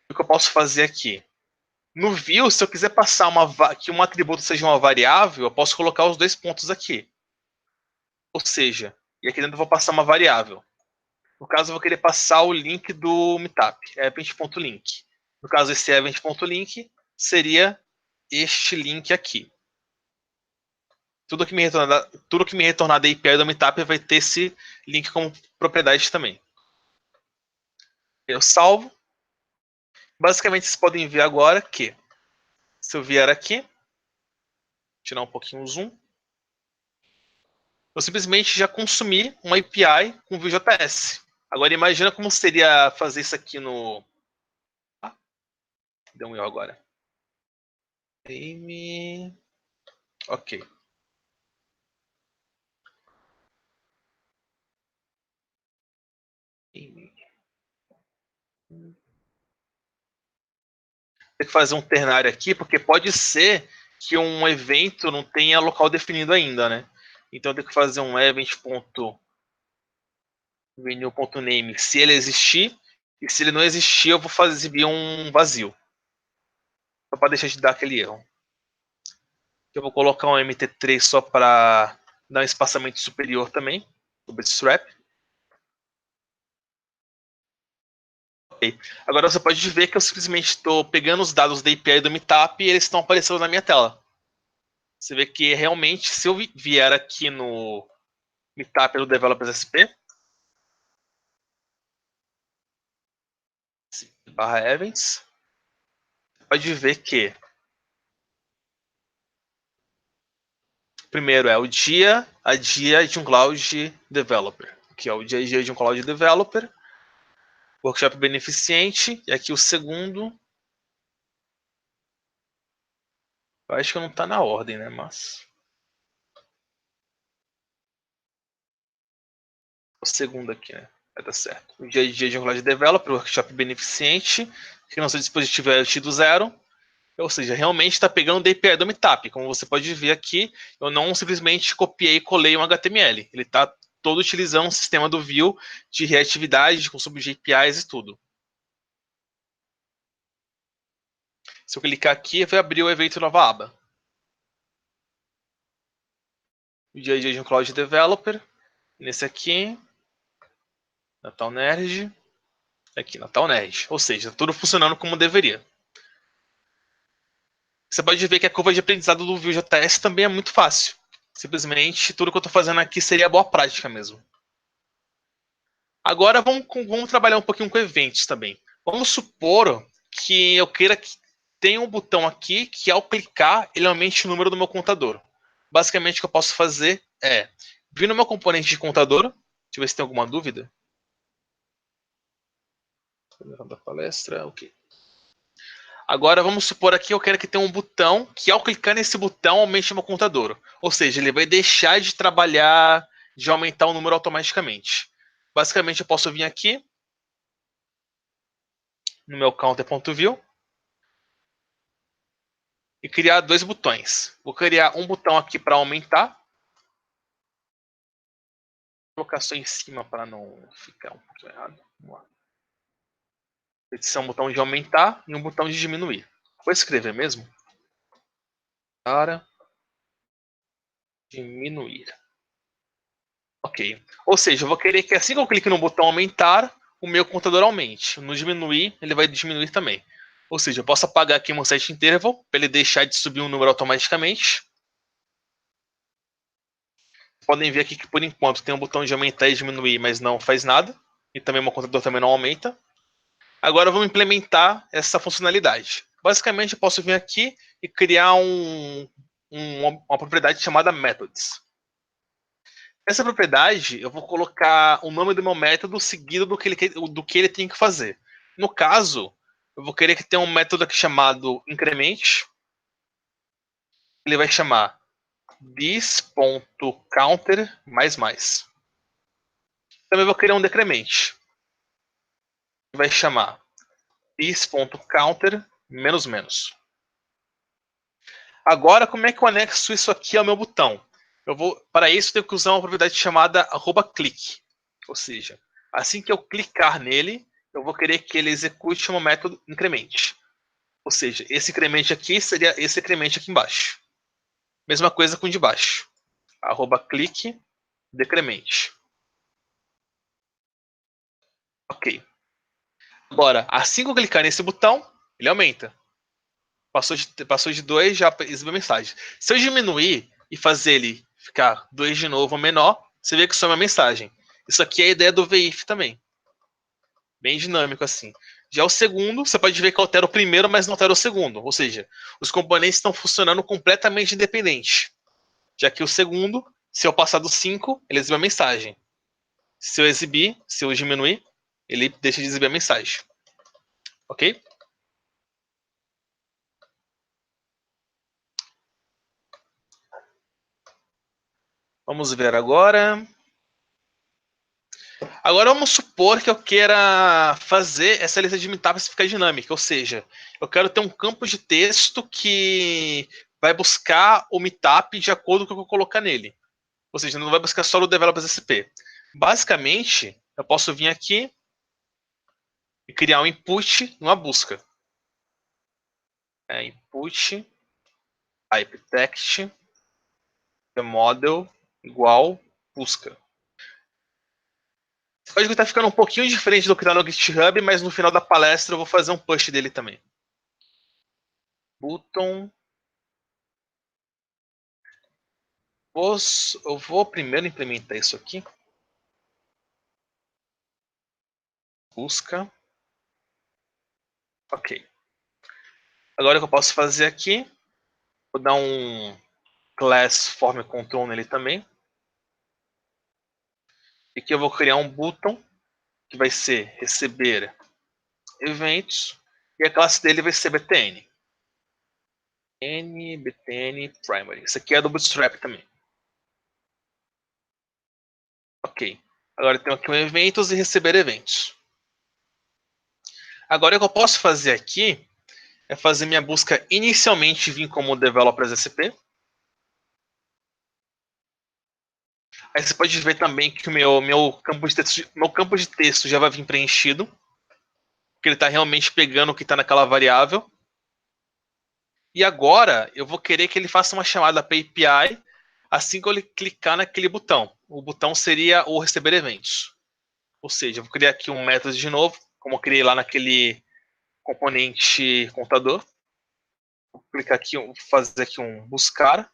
O que eu posso fazer aqui? No view, se eu quiser passar que um atributo seja uma variável, eu posso colocar os dois pontos aqui. Ou seja, e aqui dentro eu vou passar uma variável. No caso, eu vou querer passar o link do meetup, event.link. No caso, esse event.link seria este link aqui. Tudo que me retornar da API do Meetup vai ter esse link como propriedade também. Eu salvo. Basicamente, vocês podem ver agora que, se eu vier aqui, tirar um pouquinho o zoom, eu simplesmente já consumi uma API com Vue.js. Agora, imagina como seria fazer isso aqui no... Ah, deu um erro agora. Ok. Tem que fazer um ternário aqui, porque pode ser que um evento não tenha local definido ainda, né? Então eu tenho que fazer um event.venue.name se ele existir, e se ele não existir, eu vou exibir um vazio. Só para deixar de dar aquele erro. Eu vou colocar um MT3 só para dar um espaçamento superior também, o bootstrap. Okay. Agora você pode ver que eu simplesmente estou pegando os dados da API do Meetup e eles estão aparecendo na minha tela. Você vê que realmente, se eu vier aqui no Meetup do Developers SP, /events, pode ver que primeiro é o dia a dia de um Cloud Developer, que é o dia a dia de um Cloud Developer, workshop beneficente, e aqui o segundo, eu acho que não está na ordem, né, mas... O segundo aqui, né, vai dar certo. O dia a dia de um Cloud Developer, workshop beneficente, que não seu dispositivo é IoT do zero, ou seja, realmente está pegando o DPI do Meetup. Como você pode ver aqui, eu não simplesmente copiei e colei um HTML. Ele está todo utilizando o sistema do Vue de reatividade, com sub de APIs e tudo. Se eu clicar aqui, vai abrir o evento nova aba. O dia a dia de um Cloud Developer. Nesse aqui, Natal Nerd. Aqui, Natal Nerd. Ou seja, tudo funcionando como deveria. Você pode ver que a curva de aprendizado do Vue.js também é muito fácil. Simplesmente, tudo que eu estou fazendo aqui seria boa prática mesmo. Agora vamos trabalhar um pouquinho com eventos também. Vamos supor que eu queira que tenha um botão aqui que ao clicar ele aumente o número do meu contador. Basicamente o que eu posso fazer é Vim no meu componente de contador. Deixa eu ver se tem alguma dúvida. Da palestra, ok. Agora vamos supor aqui eu quero que tenha um botão que ao clicar nesse botão aumente meu contador. Ou seja, ele vai deixar de trabalhar, de aumentar o número automaticamente. Basicamente eu posso vir aqui no meu counter.view e criar dois botões. Vou criar um botão aqui para aumentar. Vou colocar só em cima para não ficar um pouco errado. Vamos lá. Esse é um botão de aumentar e um botão de diminuir. Vou escrever mesmo. Para diminuir. Ok. Ou seja, eu vou querer que assim que eu clique no botão aumentar, o meu contador aumente. No diminuir, ele vai diminuir também. Ou seja, eu posso apagar aqui um set interval para ele deixar de subir um número automaticamente. Podem ver aqui que por enquanto tem um botão de aumentar e diminuir, mas não faz nada. E também o meu contador também não aumenta. Agora vamos implementar essa funcionalidade. Basicamente eu posso vir aqui e criar uma propriedade chamada methods. Nessa propriedade, eu vou colocar o nome do meu método seguido do que ele tem que fazer. No caso, eu vou querer que tenha um método aqui chamado increment. Ele vai chamar this.counter mais mais. Também vou criar um decrement. Ele vai chamar this.counter menos menos. Agora, como é que eu anexo isso aqui ao meu botão? Para isso, eu tenho que usar uma propriedade chamada @click. Ou seja, assim que eu clicar nele, eu vou querer que ele execute o método increment. Ou seja, esse increment aqui seria esse increment aqui embaixo. Mesma coisa com o de baixo. @click decrement. Ok. Agora, assim que eu clicar nesse botão, ele aumenta. Passou de 2, já exibiu a mensagem. Se eu diminuir e fazer ele ficar 2 de novo ou menor, você vê que some a mensagem. Isso aqui é a ideia do VIF também. Bem dinâmico assim. Já o segundo, você pode ver que altera o primeiro, mas não altera o segundo. Ou seja, os componentes estão funcionando completamente independente. Já que o segundo, se eu passar do 5, ele exibe a mensagem. Se eu diminuir, ele deixa de exibir a mensagem. Ok? Vamos ver agora. Agora vamos supor que eu queira fazer essa lista de meetups ficar dinâmica, ou seja, eu quero ter um campo de texto que vai buscar o meetup de acordo com o que eu colocar nele. Ou seja, não vai buscar só o Developers SP. Basicamente, eu posso vir aqui e criar um input numa busca. Input type text the model igual busca. O código está ficando um pouquinho diferente do que está no GitHub, mas no final da palestra eu vou fazer um push dele também. Button. Eu vou primeiro implementar isso aqui. Busca. Ok. Agora o que eu posso fazer aqui, vou dar um class form control nele também. E aqui eu vou criar um button que vai ser receber eventos e a classe dele vai ser btn. btn primary. Isso aqui é do Bootstrap também. Ok. Agora eu tenho aqui um eventos e receber eventos. Agora o que eu posso fazer aqui é fazer minha busca inicialmente vir como developers SP. Aí você pode ver também que o meu campo de texto já vai vir preenchido. Porque ele está realmente pegando o que está naquela variável. E agora eu vou querer que ele faça uma chamada para API assim que eu clicar naquele botão. O botão seria o receber eventos. Ou seja, eu vou criar aqui um método de novo, como eu criei lá naquele componente contador. Vou clicar aqui, vou fazer aqui um buscar.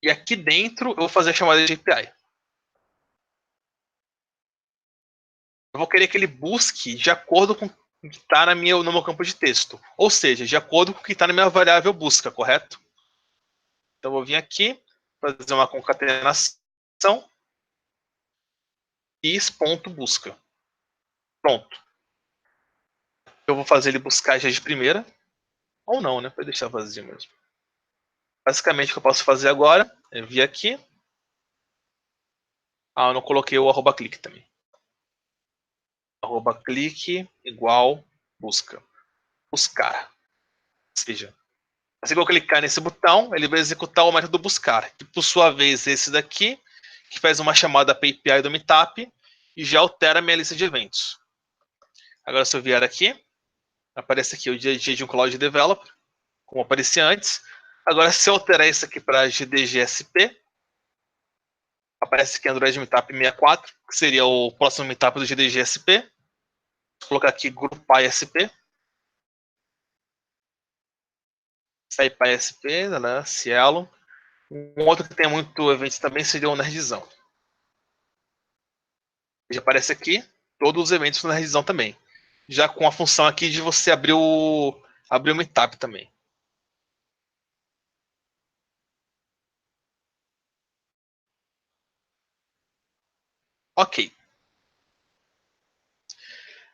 E aqui dentro eu vou fazer a chamada de API. Eu vou querer que ele busque de acordo com o que está no meu campo de texto. Ou seja, de acordo com o que está na minha variável busca, correto? Então eu vou vir aqui, fazer uma concatenação is.busca. Pronto. Eu vou fazer ele buscar já de primeira. Ou não, né? Para deixar vazio mesmo. Basicamente, o que eu posso fazer agora é vir aqui. Eu não coloquei o @clique também. @clique igual busca. Buscar. Ou seja, assim que eu clicar nesse botão, ele vai executar o método buscar, que por sua vez é esse daqui, que faz uma chamada para a API do Meetup e já altera a minha lista de eventos. Agora, se eu vier aqui, aparece aqui o dia a dia de um Cloud Developer, como aparecia antes. Agora, se eu alterar isso aqui para GDGSP, aparece aqui Android Meetup 64, que seria o próximo Meetup do GDGSP. Vou colocar aqui Grupo ISP. SciPySP, né? Cielo. Um outro que tem muito evento também seria o Nerdzão. Já aparece aqui todos os eventos do Nerdzão também. Já com a função aqui de você abrir o Meetup também. Ok.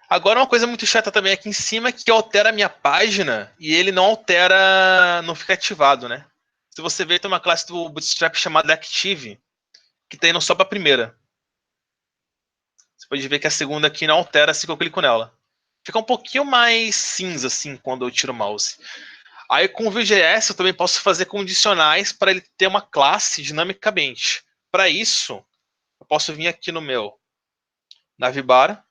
Agora uma coisa muito chata também aqui em cima é que altera a minha página e ele não altera, não fica ativado, né? Se você ver, tem uma classe do Bootstrap chamada Active, que está indo só para a primeira. Você pode ver que a segunda aqui não altera assim que eu clico nela. Fica um pouquinho mais cinza assim quando eu tiro o mouse. Aí com o Vue.js eu também posso fazer condicionais para ele ter uma classe dinamicamente. Para isso, eu posso vir aqui no meu Navbar.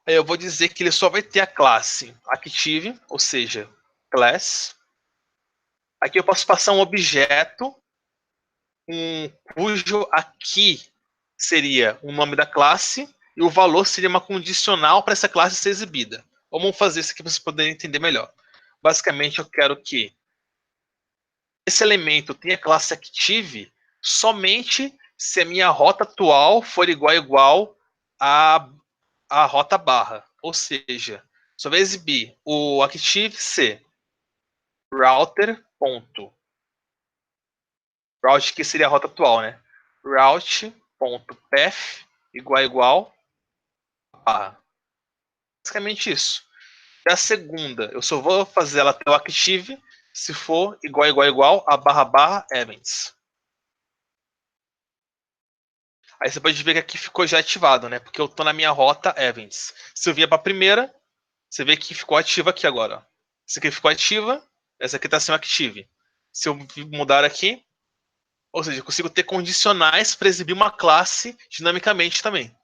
Aí eu vou dizer que ele só vai ter a classe Active, ou seja, class. Aqui eu posso passar um objeto, cujo aqui seria o nome da classe e o valor seria uma condicional para essa classe ser exibida. Vamos fazer isso aqui para vocês poderem entender melhor. Basicamente, eu quero que esse elemento tenha classe Active somente se a minha rota atual for igual à rota barra. Ou seja, só vai exibir o Active se router. Route que seria a rota atual, né? Route.path igual barra. Basicamente isso. E a segunda, eu só vou fazer ela até o Active se for igual a barra events. Aí você pode ver que aqui ficou já ativado, né? Porque eu estou na minha rota events. Se eu vier para a primeira, você vê que ficou ativa aqui agora. Essa aqui ficou ativa, essa aqui está sendo active. Se eu mudar aqui, ou seja, eu consigo ter condicionais para exibir uma classe dinamicamente também.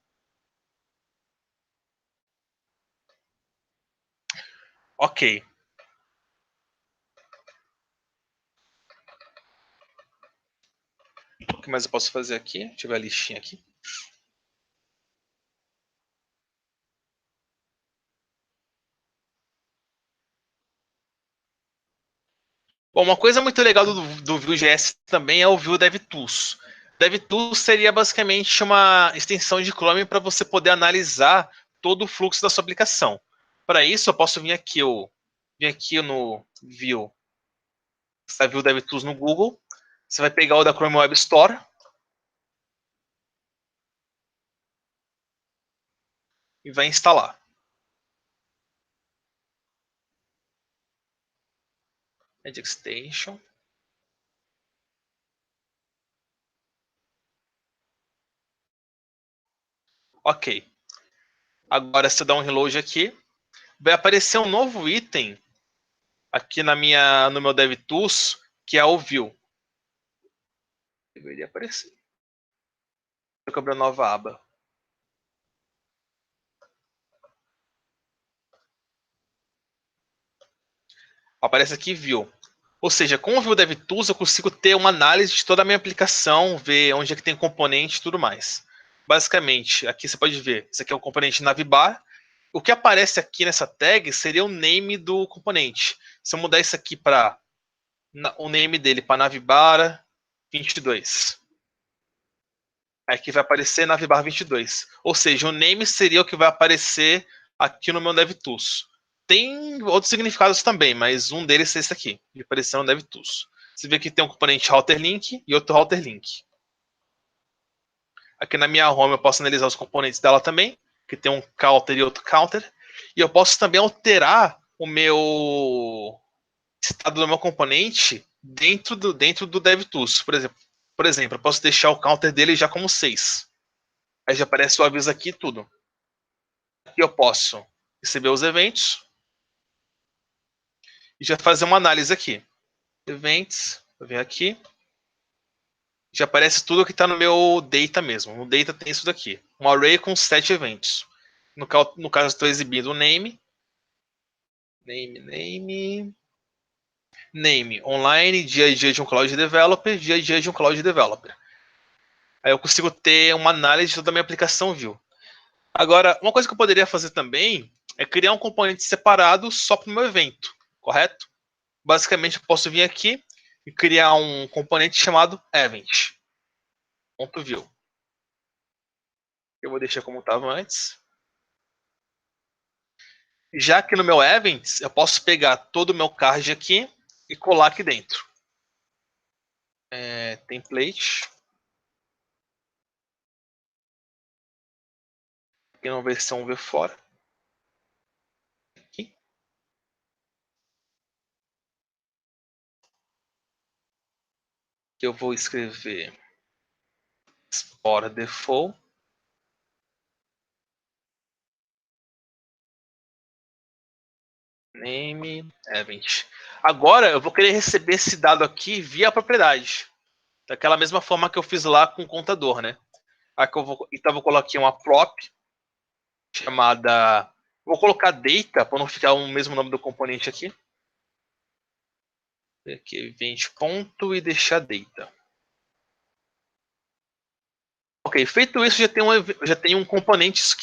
Ok. O que mais eu posso fazer aqui? Deixa eu ver a listinha aqui. Bom, uma coisa muito legal do Vue.js também é o Vue DevTools. DevTools seria basicamente uma extensão de Chrome para você poder analisar todo o fluxo da sua aplicação. Para isso, eu posso vir aqui no Vue, você Vue DevTools no Google, você vai pegar o da Chrome Web Store, e vai instalar. Add Extension. Ok. Agora, se eu dar um reload aqui, vai aparecer um novo item aqui no meu DevTools, que é o Vue. Deveria aparecer. Eu abrir a nova aba. Aparece aqui Vue. Ou seja, com o Vue DevTools eu consigo ter uma análise de toda a minha aplicação, ver onde é que tem componente e tudo mais. Basicamente, aqui você pode ver, isso aqui é o componente Navbar. O que aparece aqui nessa tag seria o name do componente. Se eu mudar isso aqui para o name dele para Navbar 22. Aqui vai aparecer Navbar 22. Ou seja, o name seria o que vai aparecer aqui no meu DevTools. tem outros significados também, mas um deles é esse aqui, de aparecer no DevTools. Você vê que tem um componente router link e outro router link. Aqui na minha home eu posso analisar os componentes dela também, que tem um counter e outro counter. E eu posso também alterar o meu estado do meu componente dentro do DevTools. Por exemplo, eu posso deixar o counter dele já como 6. Aí já aparece o aviso aqui e tudo. Aqui eu posso receber os eventos e já fazer uma análise aqui. Events, eu venho aqui. Já aparece tudo que está no meu data mesmo. No data tem isso daqui. Um array com 7 eventos. No caso, estou exibindo o name. Name, online, dia a dia de um Cloud Developer, dia a dia de um Cloud Developer. Aí eu consigo ter uma análise de toda a minha aplicação view. Agora, uma coisa que eu poderia fazer também é criar um componente separado só para o meu evento, correto? Basicamente, eu posso vir aqui e criar um componente chamado event.view. Eu vou deixar como estava antes. Já que no meu events, eu posso pegar todo o meu card aqui e colar aqui dentro. Template. Aqui na versão ver fora. Aqui. Eu vou escrever export default. Name event. Agora eu vou querer receber esse dado aqui via propriedade. Daquela mesma forma que eu fiz lá com o contador, né? Aqui então eu vou colocar uma prop chamada. Vou colocar data para não ficar o mesmo nome do componente aqui. Aqui event ponto e deixar data. Ok, feito isso já tem um componente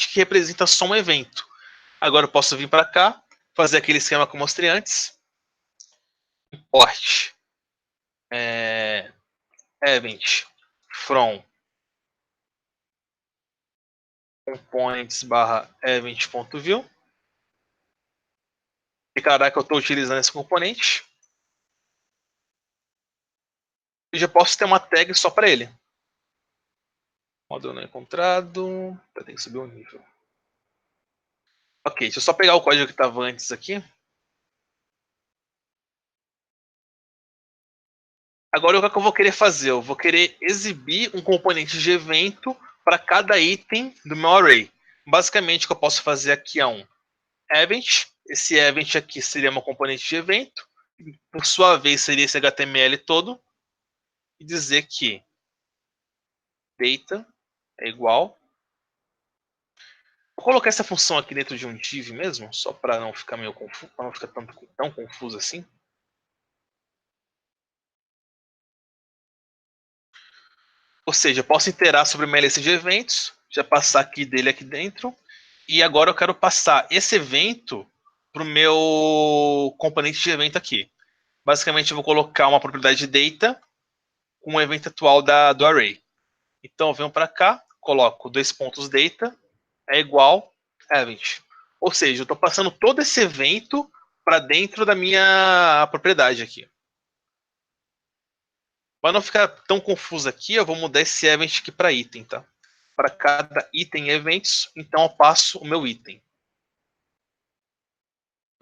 que representa só um evento. Agora eu posso vir para cá, fazer aquele esquema que eu mostrei antes. Import event from components /event.view. Declarar que eu estou utilizando esse componente. E já posso ter uma tag só para ele. Módulo não encontrado. Tem que subir o nível. Ok, deixa eu só pegar o código que estava antes aqui. Agora o que eu vou querer fazer? Eu vou querer exibir um componente de evento para cada item do meu array. Basicamente o que eu posso fazer aqui é um event. Esse event aqui seria meu componente de evento. Por sua vez seria esse HTML todo. E dizer que data é igual. Vou colocar essa função aqui dentro de um div mesmo, só para não ficar meio confuso, para não ficar tão confuso assim. Ou seja, eu posso iterar sobre minha lista de eventos, já passar aqui dele aqui dentro, e agora eu quero passar esse evento para o meu componente de evento aqui. Basicamente, eu vou colocar uma propriedade data com o evento atual do array. Então, eu venho para cá, coloco 2 pontos data é igual event. Ou seja, eu estou passando todo esse evento para dentro da minha propriedade aqui. Para não ficar tão confuso aqui, eu vou mudar esse event aqui para item, tá? Para cada item eventos, então eu passo o meu item.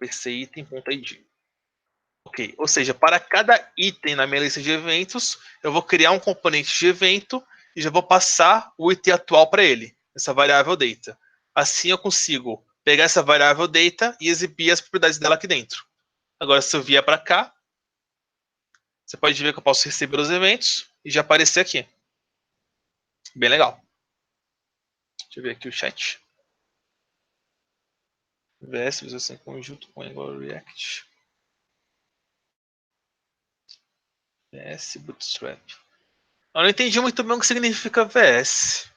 pcitem.id. Ok, ou seja, para cada item na minha lista de eventos, eu vou criar um componente de evento e já vou passar o item atual para ele, essa variável data. Assim eu consigo pegar essa variável data e exibir as propriedades dela aqui dentro. Agora, se eu vier para cá, você pode ver que eu posso receber os eventos e já aparecer aqui. Bem legal. Deixa eu ver aqui o chat. VS, visualização em conjunto com Angular React. VS Bootstrap. Eu não entendi muito bem o que significa VS.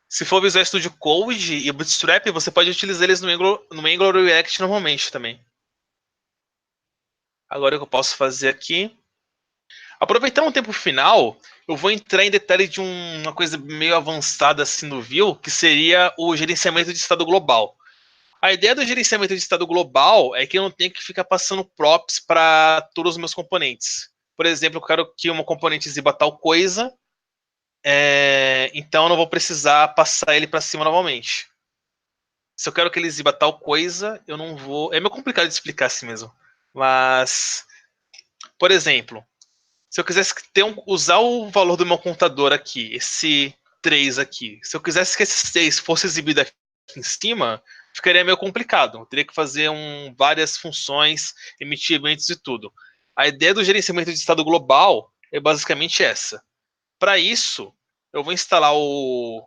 Se for Visual Studio Code e Bootstrap, você pode utilizar eles no Angular React normalmente também. Agora o que eu posso fazer aqui. Aproveitando o tempo final, eu vou entrar em detalhe de uma coisa meio avançada assim no Vue, que seria o gerenciamento de estado global. A ideia do gerenciamento de estado global é que eu não tenho que ficar passando props para todos os meus componentes. Por exemplo, eu quero que uma componente exiba tal coisa, então eu não vou precisar passar ele para cima novamente. Se eu quero que ele exiba tal coisa, eu não vou. É meio complicado de explicar assim mesmo. Mas, por exemplo, se eu quisesse usar o valor do meu contador aqui, esse 3 aqui, se eu quisesse que esse 6 fosse exibido aqui em cima, ficaria meio complicado. Eu teria que fazer várias funções, emitir eventos e tudo. A ideia do gerenciamento de estado global é basicamente essa. Para isso, eu vou instalar o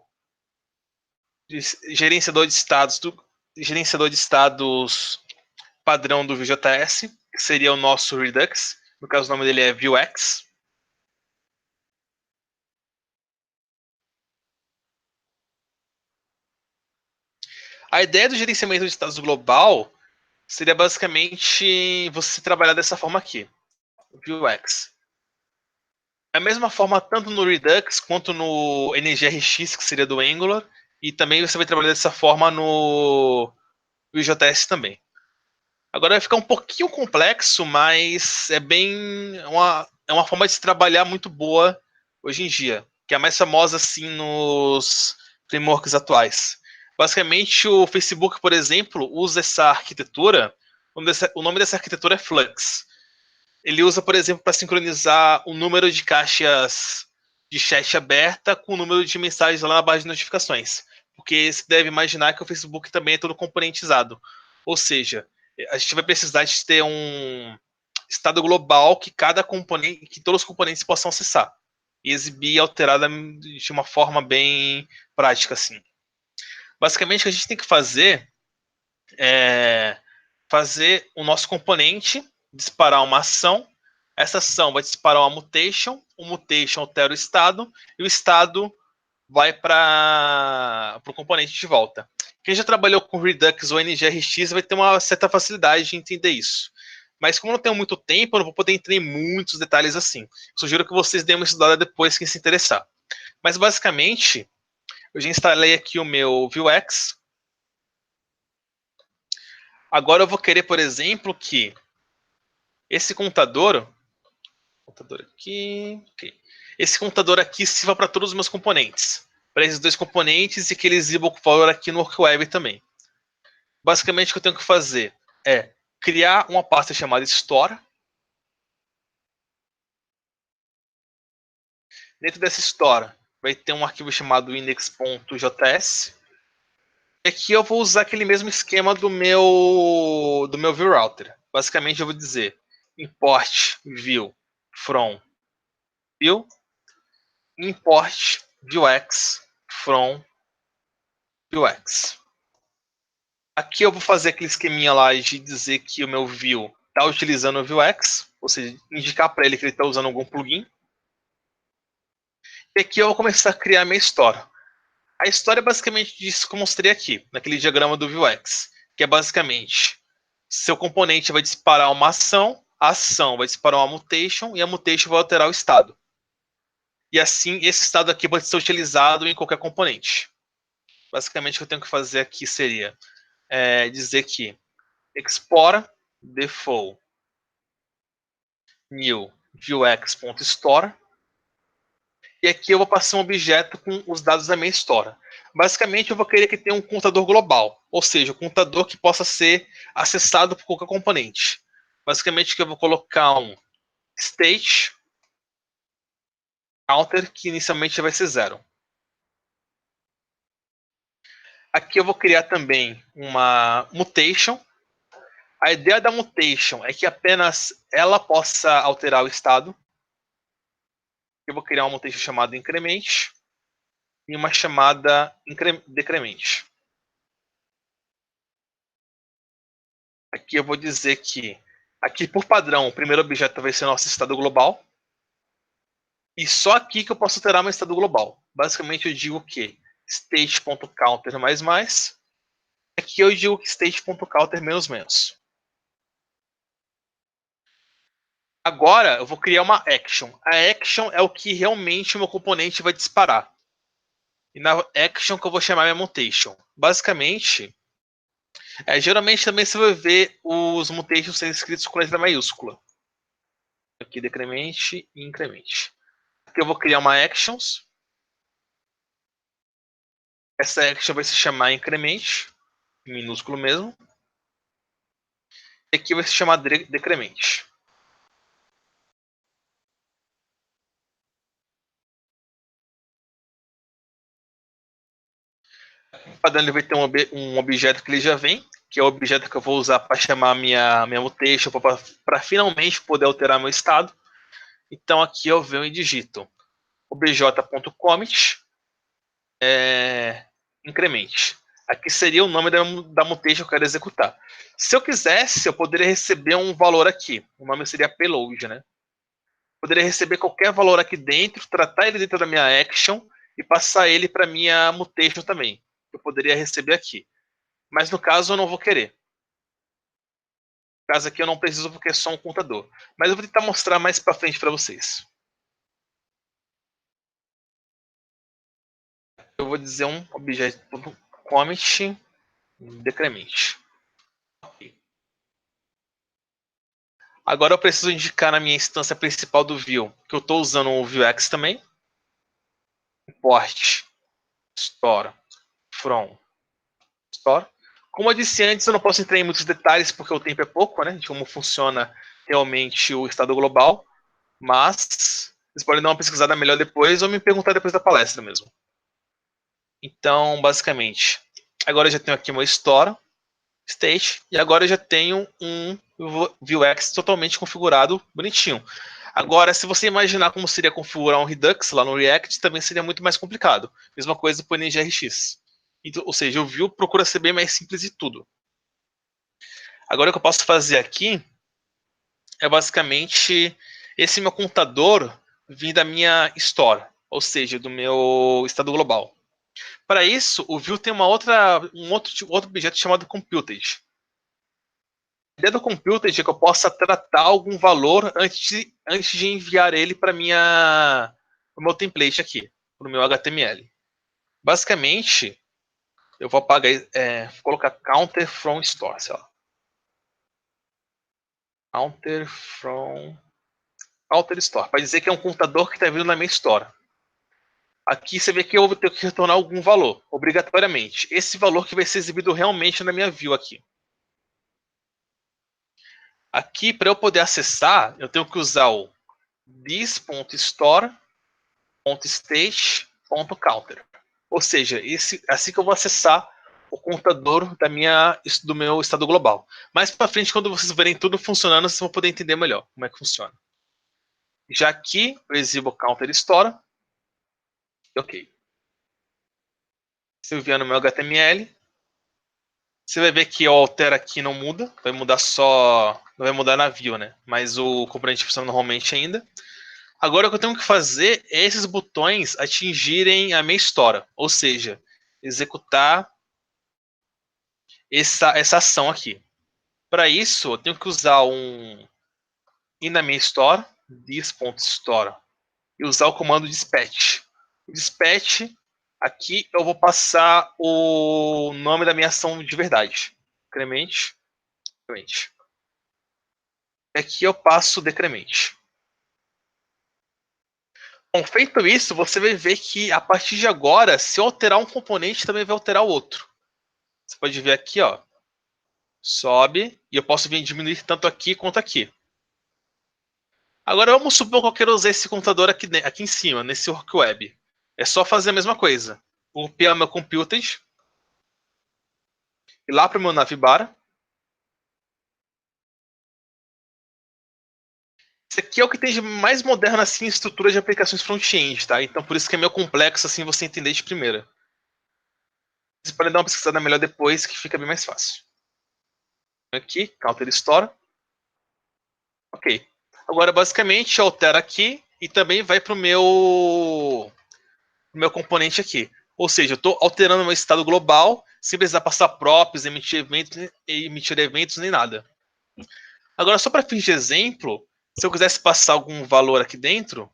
gerenciador de estados padrão do Vue.js, que seria o nosso Redux. No caso, o nome dele é Vuex. A ideia do gerenciamento de estados global seria basicamente você trabalhar dessa forma aqui, o Vuex. Da mesma forma, tanto no Redux quanto no NGRX, que seria do Angular, e também você vai trabalhar dessa forma no Vue.js também. Agora vai ficar um pouquinho complexo, mas é uma forma de se trabalhar muito boa hoje em dia, que é a mais famosa assim nos frameworks atuais. Basicamente, o Facebook, por exemplo, usa essa arquitetura. O nome dessa arquitetura é Flux. Ele usa, por exemplo, para sincronizar o número de caixas de chat aberta com o número de mensagens lá na base de notificações. Porque você deve imaginar que o Facebook também é todo componentizado. Ou seja, a gente vai precisar de ter um estado global que cada componente, que todos os componentes possam acessar e exibir e alterar de uma forma bem prática, assim. Basicamente, o que a gente tem que fazer é fazer o nosso componente disparar uma ação. Essa ação vai disparar uma mutation, o mutation altera o estado, e o estado vai para o componente de volta. Quem já trabalhou com Redux ou NGRX vai ter uma certa facilidade de entender isso. Mas como eu não tenho muito tempo, eu não vou poder entrar em muitos detalhes assim. Eu sugiro que vocês deem uma estudada depois, quem se interessar. Mas basicamente, eu já instalei aqui o meu Vuex. Agora eu vou querer, por exemplo, que esse contador aqui, okay. Esse contador aqui sirva para todos os meus componentes. Para esses dois componentes e que eles exibam o valor aqui no WorkWeb também. Basicamente, o que eu tenho que fazer é criar uma pasta chamada Store. Dentro dessa Store vai ter um arquivo chamado index.js. E aqui eu vou usar aquele mesmo esquema do meu Vue Router. Basicamente, eu vou dizer import view from view, import vuex from vuex. Aqui eu vou fazer aquele esqueminha lá de dizer que o meu Vue está utilizando o Vuex, ou seja, indicar para ele que ele está usando algum plugin. E aqui eu vou começar a criar a minha história. A história é basicamente disso que eu mostrei aqui, naquele diagrama do Vuex, que é basicamente seu componente vai disparar uma ação, a ação vai disparar uma mutation e a mutation vai alterar o estado. E assim, esse estado aqui pode ser utilizado em qualquer componente. Basicamente, o que eu tenho que fazer aqui seria dizer que export default new vuex.store e aqui eu vou passar um objeto com os dados da minha história. Basicamente, eu vou querer que tenha um contador global, ou seja, um contador que possa ser acessado por qualquer componente. Basicamente, que eu vou colocar um state counter que inicialmente vai ser 0. Aqui eu vou criar também uma mutation. A ideia da mutation é que apenas ela possa alterar o estado. Eu vou criar uma mutation chamada increment e uma chamada decrement. Aqui eu vou dizer que, aqui por padrão, o primeiro objeto vai ser nosso estado global. E só aqui que eu posso alterar meu estado global. Basicamente eu digo que state.counter mais mais. Aqui eu digo que state.counter menos menos. Agora, eu vou criar uma action. A action é o que realmente o meu componente vai disparar. E na action que eu vou chamar minha mutation. Basicamente, geralmente também você vai ver os mutations sendo escritos com letra maiúscula. Aqui, decremente e incremente. Aqui eu vou criar uma actions. Essa action vai se chamar incremente, em minúsculo mesmo. E aqui vai se chamar decremente. O padrão ele vai ter um objeto que ele já vem, que é o objeto que eu vou usar para chamar minha mutation, para finalmente poder alterar meu estado. Então aqui eu venho e digito obj.commit incremente. Aqui seria o nome da mutation que eu quero executar. Se eu quisesse, eu poderia receber um valor aqui. O nome seria payload, né? Poderia receber qualquer valor aqui dentro, tratar ele dentro da minha action e passar ele para minha mutation também. Eu poderia receber aqui. Mas no caso eu não vou querer. No caso aqui eu não preciso porque é só um contador. Mas eu vou tentar mostrar mais para frente para vocês. Eu vou dizer um objeto.commit decremente. Okay. Agora eu preciso indicar na minha instância principal do Vue, que eu estou usando o Vuex também. Import store from store. Como eu disse antes, eu não posso entrar em muitos detalhes porque o tempo é pouco, né? De como funciona realmente o estado global. Mas vocês podem dar uma pesquisada melhor depois ou me perguntar depois da palestra mesmo. Então, basicamente, agora eu já tenho aqui meu store state e agora eu já tenho um Vuex totalmente configurado, bonitinho. Agora, se você imaginar como seria configurar um Redux lá no React, também seria muito mais complicado. Mesma coisa para o NGRX. Então, ou seja, o Vue procura ser bem mais simples de tudo. Agora, o que eu posso fazer aqui é basicamente esse meu contador vir da minha store, ou seja, do meu estado global. Para isso, o Vue tem um outro objeto chamado Computed. A ideia do Computed é que eu possa tratar algum valor antes de enviar ele para o meu template aqui, para o meu HTML. Basicamente, eu vou apagar, vou colocar counter from store, sei lá. Counter from outer store, para dizer que é um contador que está vindo na minha store. Aqui você vê que eu vou ter que retornar algum valor, obrigatoriamente. Esse valor que vai ser exibido realmente na minha view aqui. Aqui, para eu poder acessar, eu tenho que usar o this.store.state.counter. Ou seja, assim que eu vou acessar o contador do meu estado global. Mais para frente, quando vocês verem tudo funcionando, vocês vão poder entender melhor como é que funciona. Já aqui, eu exibo counter store. Ok. Se eu vier no meu HTML, você vai ver que eu altero aqui não muda, vai mudar só, não vai mudar na view, né? Mas o componente funciona normalmente ainda. Agora o que eu tenho que fazer é esses botões atingirem a minha história, ou seja, executar essa ação aqui. Para isso, eu tenho que usar ir na minha store, this.store, e usar o comando dispatch. O dispatch, aqui eu vou passar o nome da minha ação de verdade. Incremente. Aqui eu passo decremente. Bom, feito isso, você vai ver que a partir de agora, se eu alterar um componente, também vai alterar o outro. Você pode ver aqui, ó, sobe, e eu posso vir diminuir tanto aqui quanto aqui. Agora vamos supor que eu quero usar esse computador aqui em cima, nesse work web. É só fazer a mesma coisa. Vou copiar meu computed, ir lá para o meu navbar. Esse aqui é o que tem de mais moderno assim, em estrutura de aplicações front-end, tá? Então por isso que é meio complexo assim você entender de primeira. Vocês podem dar uma pesquisada melhor depois, que fica bem mais fácil. Aqui, counter store. Ok. Agora, basicamente, eu altero aqui e também vai para o meu componente aqui. Ou seja, eu estou alterando o meu estado global sem precisar passar props, emitir eventos nem nada. Agora, só para fins de exemplo, Se eu quisesse passar algum valor aqui dentro,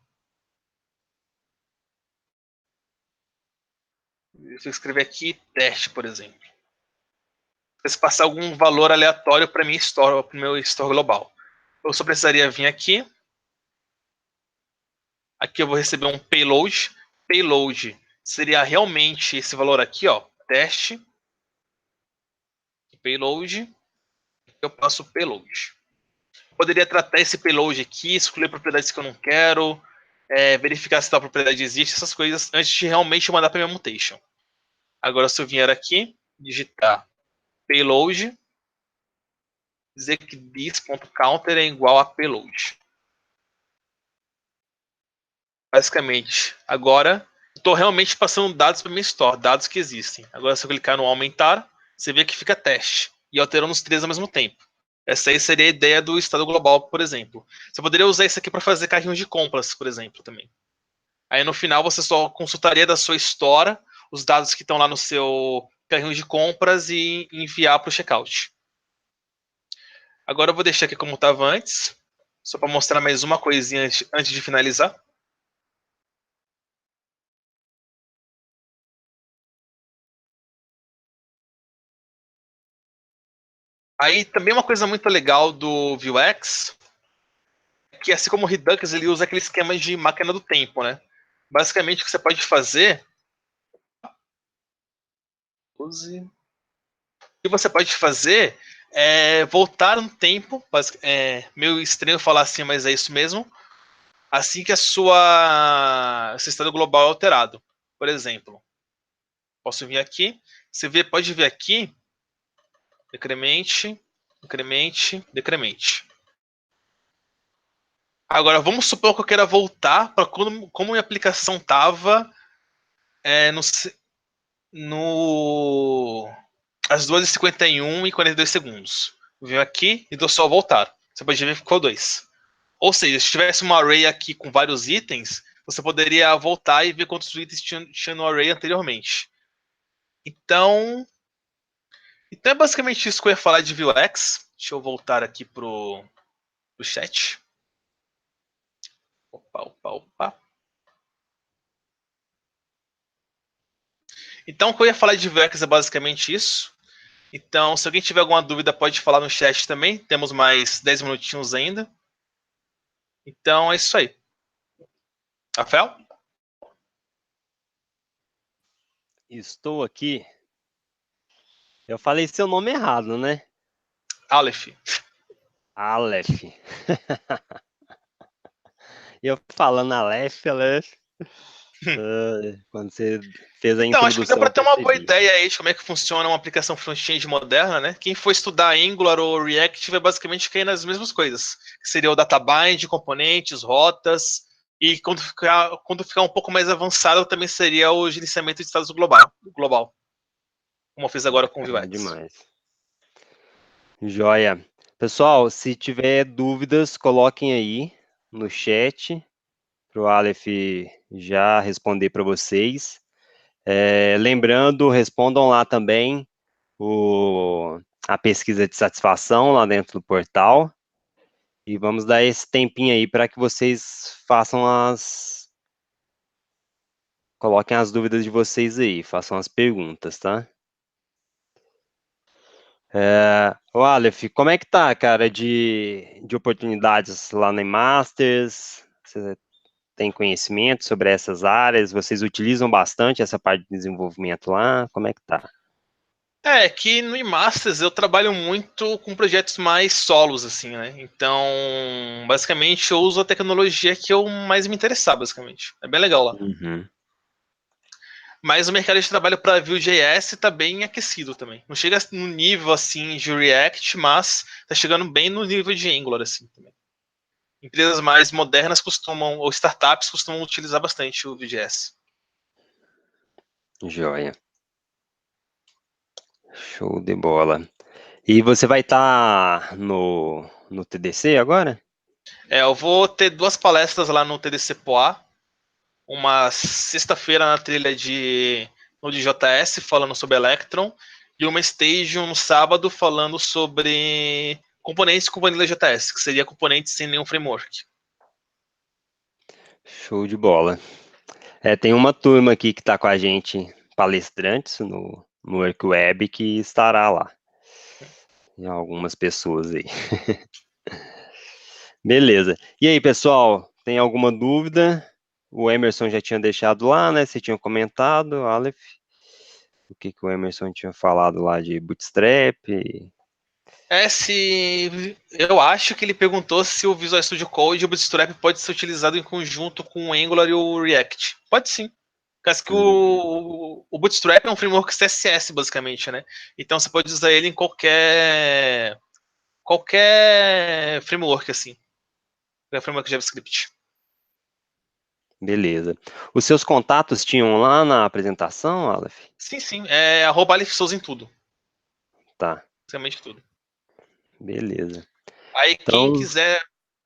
se eu escrever aqui teste, por exemplo. Se eu passar algum valor aleatório para minha store, para o meu store global, eu só precisaria vir aqui. Aqui eu vou receber um payload. Payload seria realmente esse valor aqui, ó, teste. Payload. Eu passo payload. Poderia tratar esse payload aqui, escolher propriedades que eu não quero, verificar se tal propriedade existe, essas coisas, antes de realmente mandar para minha mutation. Agora, se eu vier aqui, digitar payload, dizer que this.counter é igual a payload. Basicamente, agora, estou realmente passando dados para minha store, dados que existem. Agora, se eu clicar no aumentar, você vê que fica teste, e alterando os três ao mesmo tempo. Essa aí seria a ideia do estado global, por exemplo. Você poderia usar isso aqui para fazer carrinhos de compras, por exemplo, também. Aí no final você só consultaria da sua store os dados que estão lá no seu carrinho de compras e enviar para o checkout. Agora eu vou deixar aqui como estava antes, só para mostrar mais uma coisinha antes de finalizar. Aí também uma coisa muito legal do Vuex, que assim como o Redux, ele usa aquele esquema de máquina do tempo, né? Basicamente o que você pode fazer... O que você pode fazer é voltar no tempo, meio estranho falar assim, mas é isso mesmo, assim que seu estado global é alterado. Por exemplo, posso vir aqui, pode ver aqui, decremente, decremente, decremente. Agora, vamos supor que eu queira voltar para como minha aplicação estava às 2h51 e 42 segundos. Venho aqui e dou só voltar. Você pode ver que ficou 2. Ou seja, se tivesse uma array aqui com vários itens, você poderia voltar e ver quantos itens tinha no array anteriormente. Então é basicamente isso que eu ia falar de Vuex. Deixa eu voltar aqui pro chat. Opa. Então, o que eu ia falar de Vuex é basicamente isso. Então, se alguém tiver alguma dúvida, pode falar no chat também. Temos mais 10 minutinhos ainda. Então, é isso aí. Rafael? Estou aqui. Eu falei seu nome errado, né? Aleph. Aleph. Eu falando Aleph. Quando você fez a Então, acho que dá introdução, para eu ter uma boa percebi. ideia aí de como é que funciona uma aplicação front-end moderna, né? Quem for estudar Angular ou React vai basicamente cair nas mesmas coisas, que seria o databind, componentes, rotas, e quando ficar um pouco mais avançado também seria o gerenciamento de estados global, como eu fiz agora com o Bacana Vuex. demais. Joia. Pessoal, se tiver dúvidas, coloquem aí no chat para o Aleph já responder para vocês. Lembrando, respondam lá também a pesquisa de satisfação lá dentro do portal. E vamos dar esse tempinho aí para que vocês coloquem as dúvidas de vocês aí, façam as perguntas, tá? O Aleph, como é que tá, cara, de oportunidades lá no Masters? Você tem conhecimento sobre essas áreas? Vocês utilizam bastante essa parte de desenvolvimento lá? Como é que tá? Que no eMasters eu trabalho muito com projetos mais solos, assim, né? Então, basicamente, eu uso a tecnologia que eu mais me interessar, basicamente. É bem legal lá. Uhum. Mas o mercado de trabalho para Vue.js está bem aquecido também. Não chega no nível assim de React, mas está chegando bem no nível de Angular assim também. Empresas mais modernas ou startups costumam utilizar bastante o Vue.js. Joia. Show de bola. E você vai estar no TDC agora? Eu vou ter 2 palestras lá no TDC Poá. Uma sexta-feira na trilha de Node.js falando sobre Electron e uma stage no sábado falando sobre componentes com Vanilla JS, que seria componentes sem nenhum framework. Show de bola. Tem uma turma aqui que está com a gente, palestrantes no WorkWeb, que estará lá. E algumas pessoas aí. Beleza. E aí, pessoal, tem alguma dúvida? O Emerson já tinha deixado lá, né? Você tinha comentado, Aleph. O que o Emerson tinha falado lá de Bootstrap? Eu acho que ele perguntou se o Visual Studio Code e o Bootstrap pode ser utilizado em conjunto com o Angular e o React. Pode sim. Caso que o Bootstrap é um framework CSS, basicamente, né? Então você pode usar ele em qualquer framework, assim. Qualquer framework JavaScript. Beleza. Os seus contatos tinham lá na apresentação, Aleph? Sim. É @AlephSouza em tudo. Tá. Basicamente tudo. Beleza. Aí Então, quem quiser,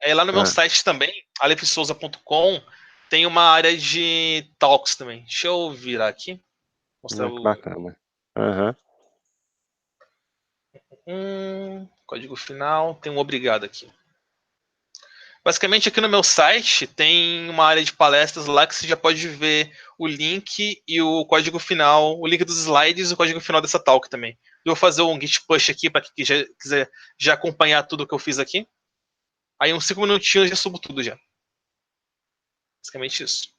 lá no meu site também, alephsouza.com, tem uma área de talks também. Deixa eu virar aqui. Mostrar que bacana. Código final, tem um obrigado aqui. Basicamente, aqui no meu site tem uma área de palestras lá que você já pode ver o link e o código final, o link dos slides e o código final dessa talk também. Eu vou fazer um git push aqui para quem quiser já acompanhar tudo que eu fiz aqui. Aí, uns 5 minutinhos eu já subo tudo já. Basicamente isso.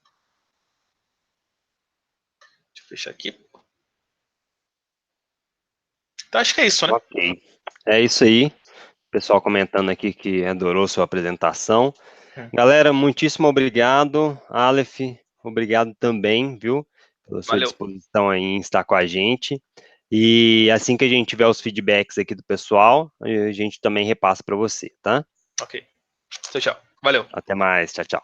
Deixa eu fechar aqui. Então, acho que é isso, né? Ok. É isso aí. Pessoal comentando aqui que adorou sua apresentação. Galera, muitíssimo obrigado. Aleph, obrigado também, viu? Pela sua disposição aí em estar com a gente. E assim que a gente tiver os feedbacks aqui do pessoal, a gente também repassa para você, tá? Ok. Tchau. Valeu. Até mais. Tchau.